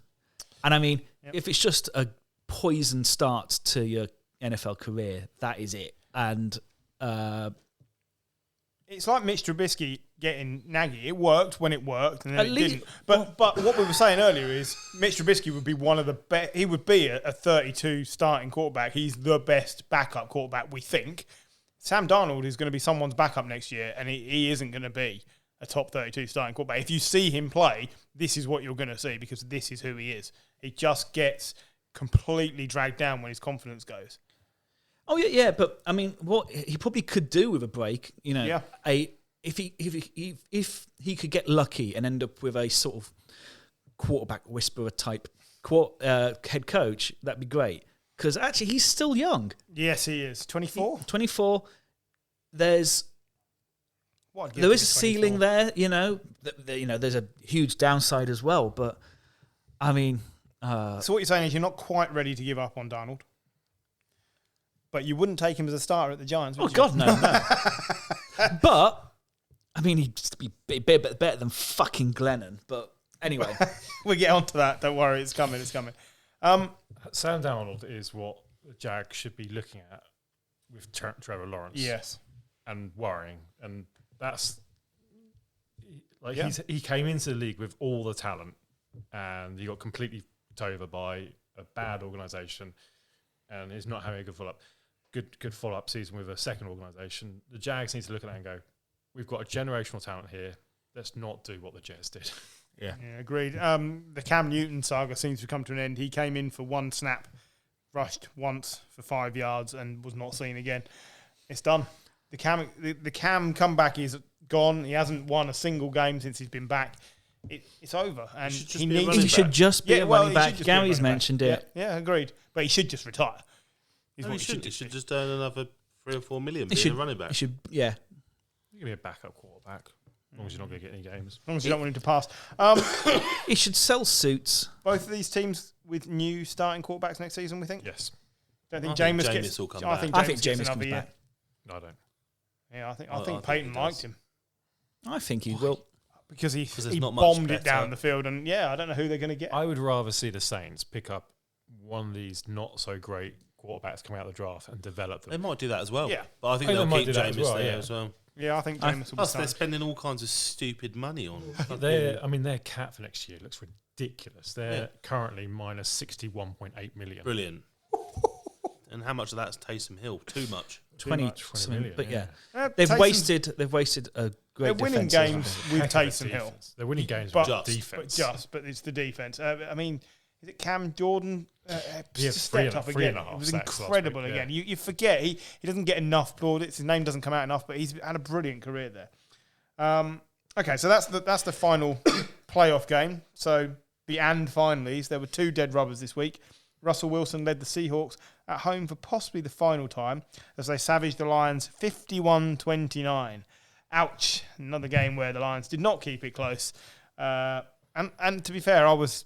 And I mean, if it's just a poison start to your NFL career, that is it. And It's like Mitch Trubisky getting Nagy. It worked when it worked, and then At it least- didn't. But what we were saying earlier is Mitch Trubisky would be one of the best. He would be a 32 starting quarterback. He's the best backup quarterback, we think. Sam Darnold is going to be someone's backup next year, and he isn't going to be a top 32 starting quarterback. If you see him play, this is what you're going to see, because this is who he is. He just gets completely dragged down when his confidence goes. oh yeah, but I mean, what he probably could do with a break, if he could get lucky and end up with a sort of quarterback whisperer type head coach, that'd be great. Because actually, he's still young. Yes, he is. 24? 24. There What, I'd give is him a ceiling 24. there, There's a huge downside as well, but I mean, So what you're saying is you're not quite ready to give up on Darnold, but you wouldn't take him as a starter at the Giants, would oh you? God, no. But I mean, he'd be better than fucking Glennon. But anyway, We'll get on to that. Don't worry, it's coming. It's coming. Sam Darnold is what the Jags should be looking at with Trevor Lawrence. Yes. And worrying. And that's like Yeah. he came into the league with all the talent and he got completely put over by a bad organisation and is not having a good follow-up. Good follow-up season with a second organisation. The Jags need to look at that and go, we've got a generational talent here. Let's not do what the Jets did. Yeah, agreed. The Cam Newton saga seems to come to an end. He came in for one snap, rushed once for 5 yards, and was not seen again. It's done. The Cam comeback is gone. He hasn't won a single game since he's been back. It's over, and should he just be a needs. running he should just be a running back. Gary's mentioned it. Yeah, agreed. But he should just retire. Is No, what he should. He do. should just earn another 3 or 4 million He being should. a running back. He should. Yeah. You're going to be a backup quarterback as long as you're not going to get any games. As long as you don't want him to pass. He should sell suits. Both of these teams with new starting quarterbacks next season, we think. Yes. Don't think I think Jameis Jameis gets. will come I back. think I think Jameis gets Jameis another comes year. back. No, I don't. Yeah, I think I think Peyton he liked does. him I think he will. because he there's he not much bombed it better. down the field, and I don't know who they're going to get. I would rather see the Saints pick up one of these not so great quarterbacks coming out of the draft and develop They them. might do that as well. Yeah. But I think I think they'll they might keep do that as Jameis well, there yeah. as well. Yeah, I think Jameis will be Plus, they're starting. spending all kinds of stupid money on. Their cap for next year looks ridiculous. They're Yeah. currently minus 61.8 million. Brilliant. And how much of that's Taysom Hill? Too much. 20 much, 20 something, million, but yeah, Uh, they've Taysom- wasted a They're great winning defensive games asset. with Heck of a Taysom Hill, defense. They're winning games but with Just. defense. but it's the defense. I mean, is it Cam Jordan? He had Stepped up three again. and a half It was sacks last incredible week, again. yeah. You forget he doesn't get enough plaudits. His name doesn't come out enough, but he's had a brilliant career there. Okay, so that's the final playoff game. So the finalies. There were 2 dead rubbers this week. Russell Wilson led the Seahawks at home for possibly the final time as they savaged the Lions 51-29. Ouch. Another game where the Lions did not keep it close. And to be fair, I was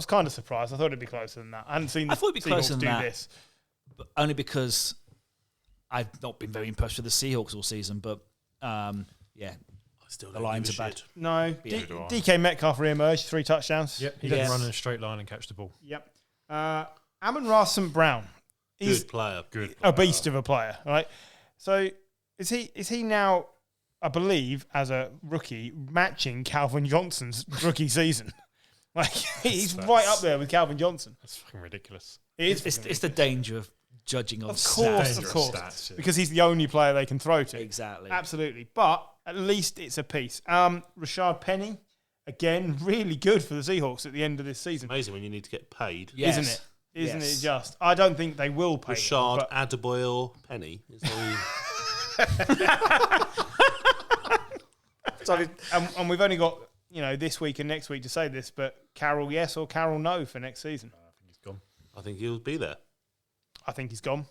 kind of surprised. I thought it'd be closer than that. I hadn't seen the I thought it'd be closer Seahawks than do that. this. But only because I've not been very impressed with the Seahawks all season. But yeah, I still the don't Lions give are a bad. shit. No. Yeah. DK Metcalf re-emerged, 3 touchdowns. Yep, he Yes. can run in a straight line and catch the ball. Yep. Amon-Ra St. Brown. He's Good player. Good. a beast of a player, right? So is he now, I believe, as a rookie, matching Calvin Johnson's rookie season? Like he's That's- right up there with Calvin Johnson. That's fucking ridiculous. It is It's fucking the danger of judging on Of course, stats. of Dangerous course. stats, yeah. because he's the only player they can throw to. Exactly. Absolutely. But at least it's a piece. Rashad Penny, again, really good for the Seahawks at the end of this season. Amazing when you need to get paid. Yes. Isn't it? Isn't Yes. it just? I don't think they will pay him, Rashard but- Adebayo Penny. Is that So, and we've only got this week and next week to say this, but Carroll yes or Carroll no for next season. I think he's gone. I think he'll be there. I think he's gone.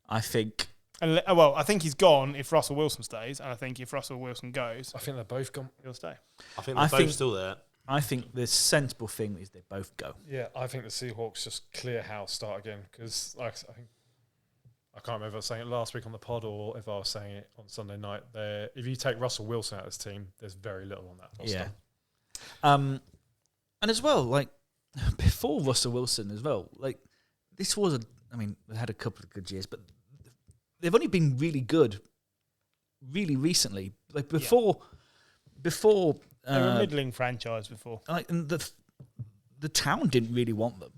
I think I think he's gone if Russell Wilson stays, and I think if Russell Wilson goes, I think they're both gone. he'll stay. I think I they're both think- still there. I think the sensible thing is they both go. Yeah, I think the Seahawks just clear house, start again. Because I can't remember if I was saying it last week on the pod or if I was saying it on Sunday night. If you take Russell Wilson out of this team, there's very little on that roster. Yeah. And as well, like before Russell Wilson as well, like this was they had a couple of good years, but they've only been really good really recently. Like before They were a middling franchise before. like and the town didn't really want them.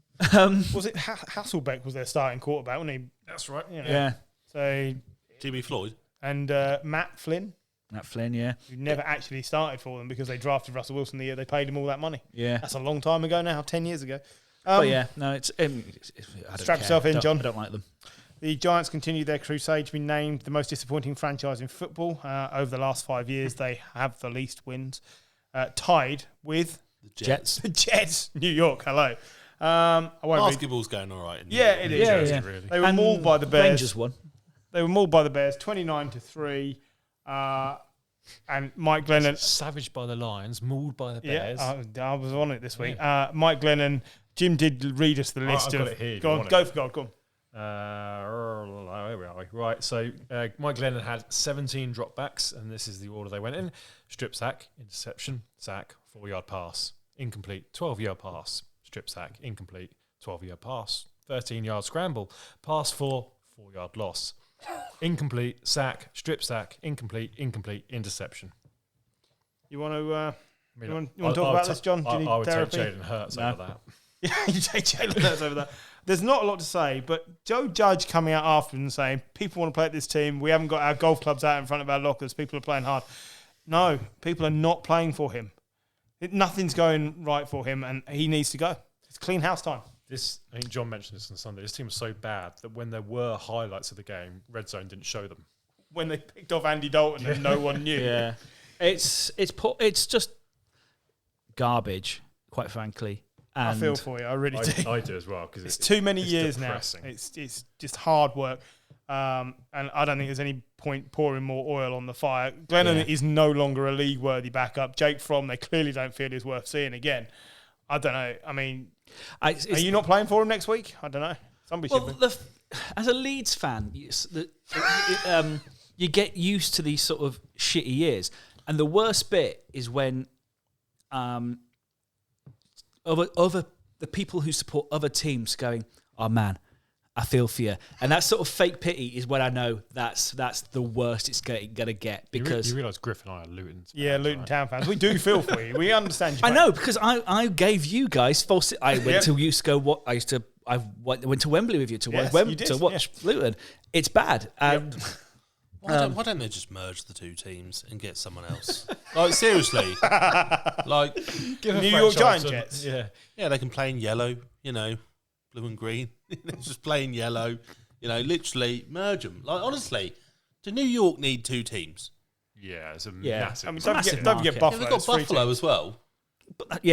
Was it Hasselbeck was their starting quarterback, wasn't he? That's right. Yeah. So Jimmy Floyd. and Matt Flynn, Matt Flynn, yeah. who never actually started for them because they drafted Russell Wilson the year they paid him all that money. Yeah. That's a long time ago now, 10 years ago. But yeah, no, it's I don't Strap care. yourself in, Don't- John. I don't like them. The Giants continue their crusade to be named the most disappointing franchise in football. Over the last 5 years, they have the least wins, tied with The Jets. the Jets. New York, hello. I won't read. Basketball's going all right. In New Yeah, York. it is. Yeah, Jersey, yeah. really. They were And mauled by the Bears. Rangers won. They were mauled by the Bears, 29-3. And Mike Glennon, savaged by the Lions, mauled by the Bears. I was on it this week. Mike Glennon, Jim did read us the list I've of. got it here. Go on. Where are we? Right, so Mike Glennon had 17 dropbacks, and this is the order they went in: strip sack, interception, sack, 4-yard pass, incomplete, 12-yard pass, strip sack, incomplete, 12-yard pass, 13-yard scramble, pass 4-yard loss, incomplete, sack, strip sack, incomplete, interception. You want to? You want to talk about this, John? Do you need I would therapy? take Jalen Hurts over that. Yeah, you take Jalen Hurts over that. There's not a lot to say, but Joe Judge coming out after and saying, people want to play at this team. We haven't got our golf clubs out in front of our lockers. People are playing hard. No, people are not playing for him. Nothing's going right for him, and he needs to go. It's clean house time. I think John mentioned this on Sunday. This team was so bad that when there were highlights of the game, Red Zone didn't show them. When they picked off Andy Dalton and no one knew. Yeah, it's just garbage, quite frankly. And I feel for you. I really do. I do as well, because it's too many years depressing. now. It's just hard work, and I don't think there's any point pouring more oil on the fire. Glennon is no longer a league-worthy backup. Jake Fromm, they clearly don't feel is worth seeing again. I don't know. I mean, are you not playing for him next week? I don't know. Somebody should be. As a Leeds fan, you get used to these sort of shitty years, and the worst bit is when other the people who support other teams going, oh man, I feel for you. And that sort of fake pity is when I know that's the worst it's going to get. Because you realise Griff and I are Luton fans. Yeah, Luton Town fans. We do feel for you. We understand you. I know, because I gave you guys false. I went to I went to Wembley with you to watch Luton. It's bad. And why don't they just merge the two teams and get someone else? Like, seriously. Like, New York Giant Jets. Yeah, they can play in yellow, blue and green. Just play in yellow. Literally merge them. Like, honestly, do New York need two teams? Yeah, it's a massive. I mean, don't forget Buffalo. They've got Buffalo as well. But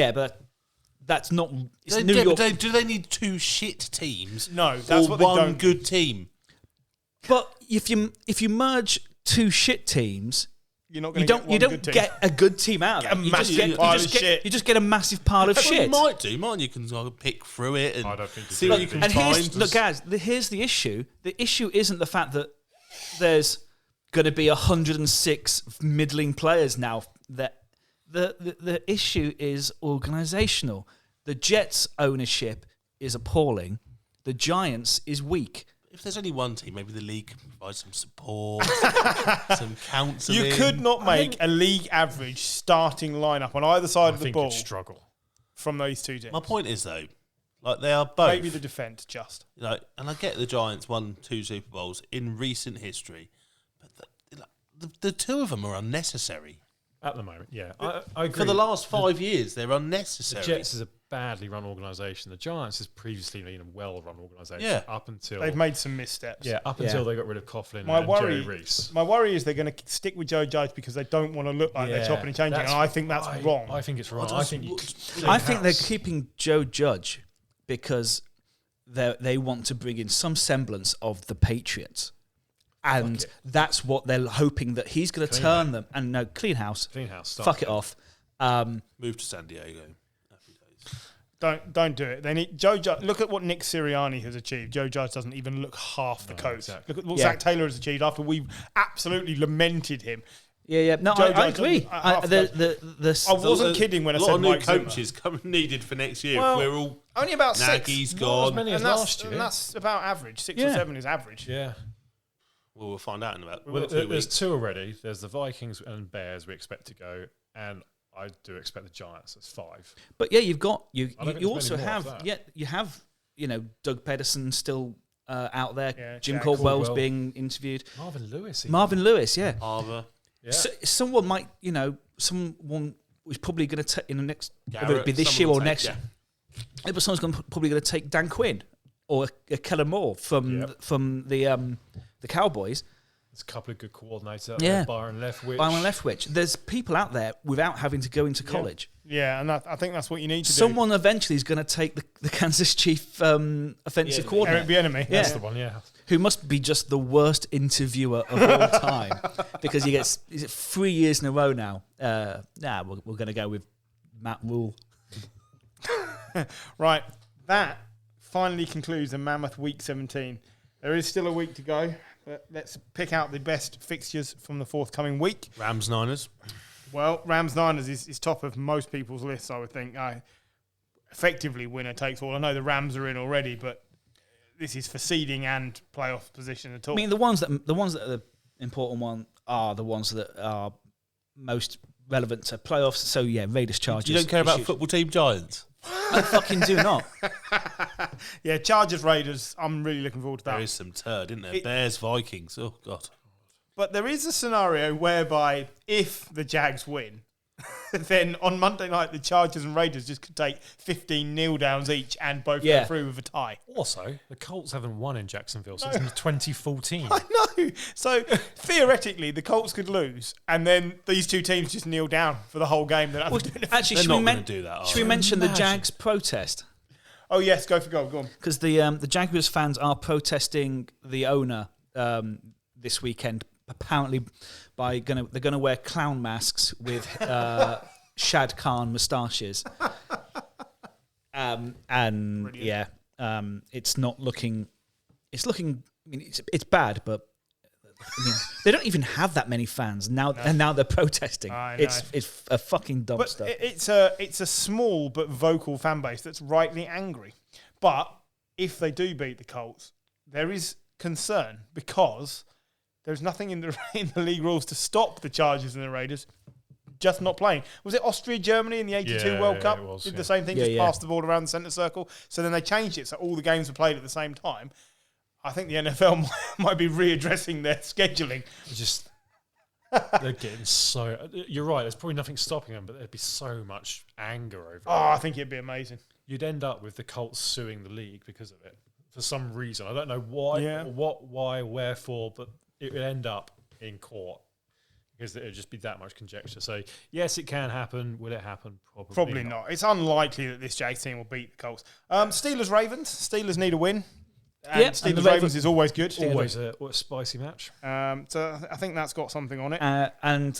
that's not. It's New York. Do they need two shit teams? No, that's what they one don't. good team. But if you merge two shit teams, you're not going to you don't get a good team out of it. You just get a massive pile of shit. You might do. You can pick through it and I don't think see what you can find. Look, guys, here's the issue. The issue isn't the fact that there's going to be 106 middling players now. That the issue is organisational. The Jets' ownership is appalling. The Giants is weak. If there's only one team, maybe the league can provide some support, some counselling. You could not make a league average starting lineup on either side of the ball struggle from those two teams. My point is, though, like, they are both. Maybe the defence just. And I get the Giants won 2 Super Bowls in recent history, but the two of them are unnecessary. At the moment, yeah. I agree. For the last 5 years, they're unnecessary. The Jets is a badly run organisation. The Giants has previously been a well-run organisation. Yeah. Up until they've made some missteps. Yeah, until they got rid of Coughlin and Jerry Reese. My worry is they're going to stick with Joe Judge because they don't want to look like they're chopping and changing, and I think that's wrong. I think it's wrong. I think they're keeping Joe Judge because they want to bring in some semblance of the Patriots. And that's what they're hoping that he's going to turn them. And no, clean house. Fuck it off. Move to San Diego. Happy days. Don't do it. They need Joe Judge. Look at what Nick Sirianni has achieved. Joe Judge doesn't even look half the coach. Exactly. Look at what Zach Taylor has achieved after we've absolutely lamented him. Yeah. No, I agree. I wasn't kidding when I said Mike Zimmer. A lot of new coaches needed for next year. Well, we're all only about Nagy's 6. gone. Not as many as last year. And that's about average. 6 or 7 is average. Yeah. Well, we'll find out in about 2 there's weeks. 2 already. There's the Vikings and Bears we expect to go, and I do expect the Giants. That's 5. But yeah, you also have Doug Pedersen still out there. Yeah, Jim Caldwell's being interviewed. Marvin Lewis, yeah. Harbour. Yeah. So someone might, someone was probably going to take in the next, Garrett, whether it be this year or next. Yeah. But someone's probably going to take Dan Quinn or Kellen Moore from the Cowboys. There's a couple of good coordinators out Yeah. there. Byron Leftwich. Byron Leftwich. There's people out there without having to go into college. Yeah, and I think that's what you need to Someone eventually is going to take the Kansas Chief offensive do. coordinator. Eric Bieniemy. That's Yeah. the one, yeah. Who must be just the worst interviewer of all time because he gets 3 years in a row now. We're going to go with Matt Rule. Right, that finally concludes the Mammoth Week 17. There is still a week to go, but let's pick out the best fixtures from the forthcoming week. Rams Niners. Well, Rams-Niners is top of most people's lists, I would think. Effectively, winner takes all. I know the Rams are in already, but this is for seeding and playoff position at all. I mean, the ones that are the important one are the ones that are most relevant to playoffs. So yeah, Raiders, Chargers. You don't care about football team Giants? I fucking do not. Yeah, Chargers-Raiders, I'm really looking forward to that. There is some turd, isn't there? Bears, Vikings. Oh, God. But there is a scenario whereby if the Jags win, then on Monday night the Chargers and Raiders just could take 15 kneel downs each and both go through with a tie. Also, the Colts haven't won in Jacksonville since 2014. I know. So theoretically, the Colts could lose, and then these two teams just kneel down for the whole game. Well, actually, They're should not we, going to do that. should we mention the Jags protest? Oh yes, go for goal. Go on. Because the Jaguars fans are protesting the owner this weekend. Apparently, they're going to wear clown masks with Shad Khan moustaches, and Brilliant. it's not looking. It's looking. I mean, it's bad, but I mean, they don't even have that many fans now, and now they're protesting. I know. It's a fucking But dumpster. it's a small but vocal fan base that's rightly angry. But if they do beat the Colts, there is concern because there's nothing in the league rules to stop the Chargers and the Raiders just not playing. Was it Austria, Germany in the 82 World Cup? it was, Did yeah. the same thing, Yeah, just yeah. pass the ball around the centre circle. So then they changed it so all the games were played at the same time. I think the NFL might be readdressing their scheduling. Just they're getting so. You're right. There's probably nothing stopping them, but there'd be so much anger over it. Oh, I think it'd be amazing. You'd end up with the Colts suing the league because of it for some reason. I don't know why, Yeah. why, wherefore, but it would end up in court because it would just be that much conjecture. So yes, it can happen. Will it happen? Probably not. It's unlikely that this Jags team will beat the Colts. Steelers-Ravens. Steelers need a win. And Yep, and the Steelers-Ravens Ravens- is always good. Always a spicy match. So I think that's got something on it. And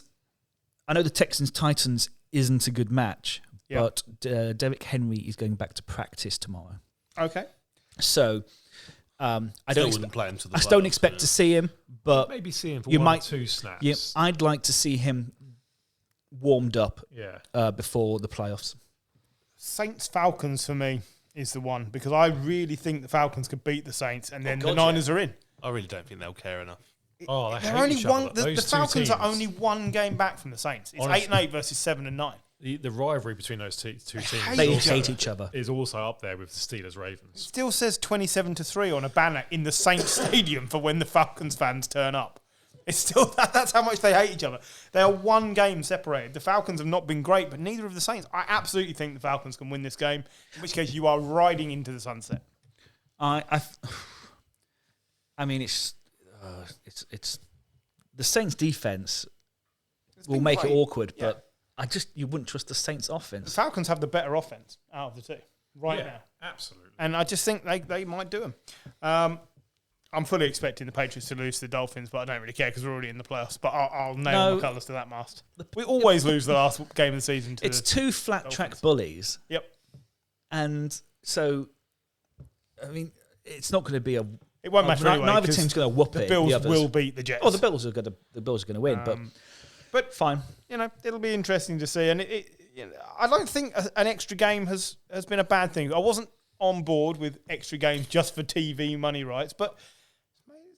I know the Texans-Titans isn't a good match, Yeah. but Derrick Henry is going back to practice tomorrow. Okay. So I Still don't wouldn't play him to the I don't playoffs, expect yeah. to see him, but Maybe see him for you one might- or two snaps. yeah, I'd like to see him warmed up Yeah. before the playoffs. Saints-Falcons for me is the one because I really think the Falcons could beat the Saints and then the God, Niners are in. I really don't think they'll care enough. Oh, they They're hate only each other, one. but The those two Falcons are teams- only one game back from the Saints. It's Honestly. 8-8 versus 7-9. The rivalry between those two teams hate They each hate other. each other. is also up there with the Steelers-Ravens. Still says 27-3 on a banner in the Saints stadium for when the Falcons fans turn up. It's still that's how much they hate each other. They are one game separated. The Falcons have not been great, but neither of the Saints. I absolutely think the Falcons can win this game. In which case, you are riding into the sunset. I mean, it's the Saints' defense will been make it great. awkward, Yeah. but you wouldn't trust the Saints' The offense. Falcons have the better offense out of the two right Yeah, now. absolutely. And I just think they might do them. I'm fully expecting the Patriots to lose to the Dolphins, but I don't really care because we're already in the playoffs. But I'll nail No. my colours to that mast. We always lose the last game of the season to It's the two flat track Dolphins. bullies, Yep. and so I mean, it's not going to be a. It won't matter anyway. Neither 'cause team's going to whoop the it. Bills others. will beat the Jets. Oh, the Bills are going to win, but fine. you know, it'll be interesting to see. And I don't think an extra game has been a bad thing. I wasn't on board with extra games just for TV money rights, but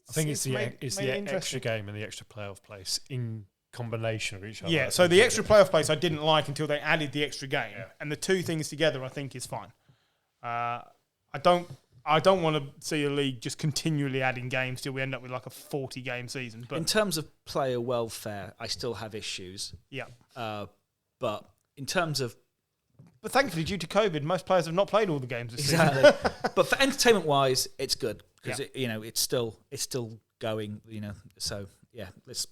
I think it's the made it extra interesting. game and the extra playoff place in combination of each other. Yeah, I so think the it- extra playoff place I didn't like until they added the extra game, and the two things together I think is fine. I don't want to see a league just continually adding games till we end up with like a 40-game season. In But terms of player welfare, I still have issues, yeah, but in terms of but thankfully due to COVID, most players have not played all the games this season. exactly, but for entertainment wise, it's good because Yeah. it's still going. So let's.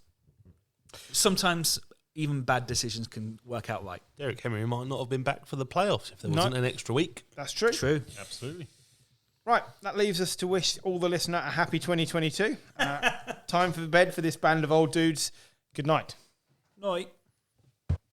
Sometimes even bad decisions can work out right. Derek Henry might not have been back for the playoffs if there wasn't an extra week. That's true. True. Absolutely. Right, that leaves us to wish all the listener a happy 2022. Time for bed for this band of old dudes. Good night. Night.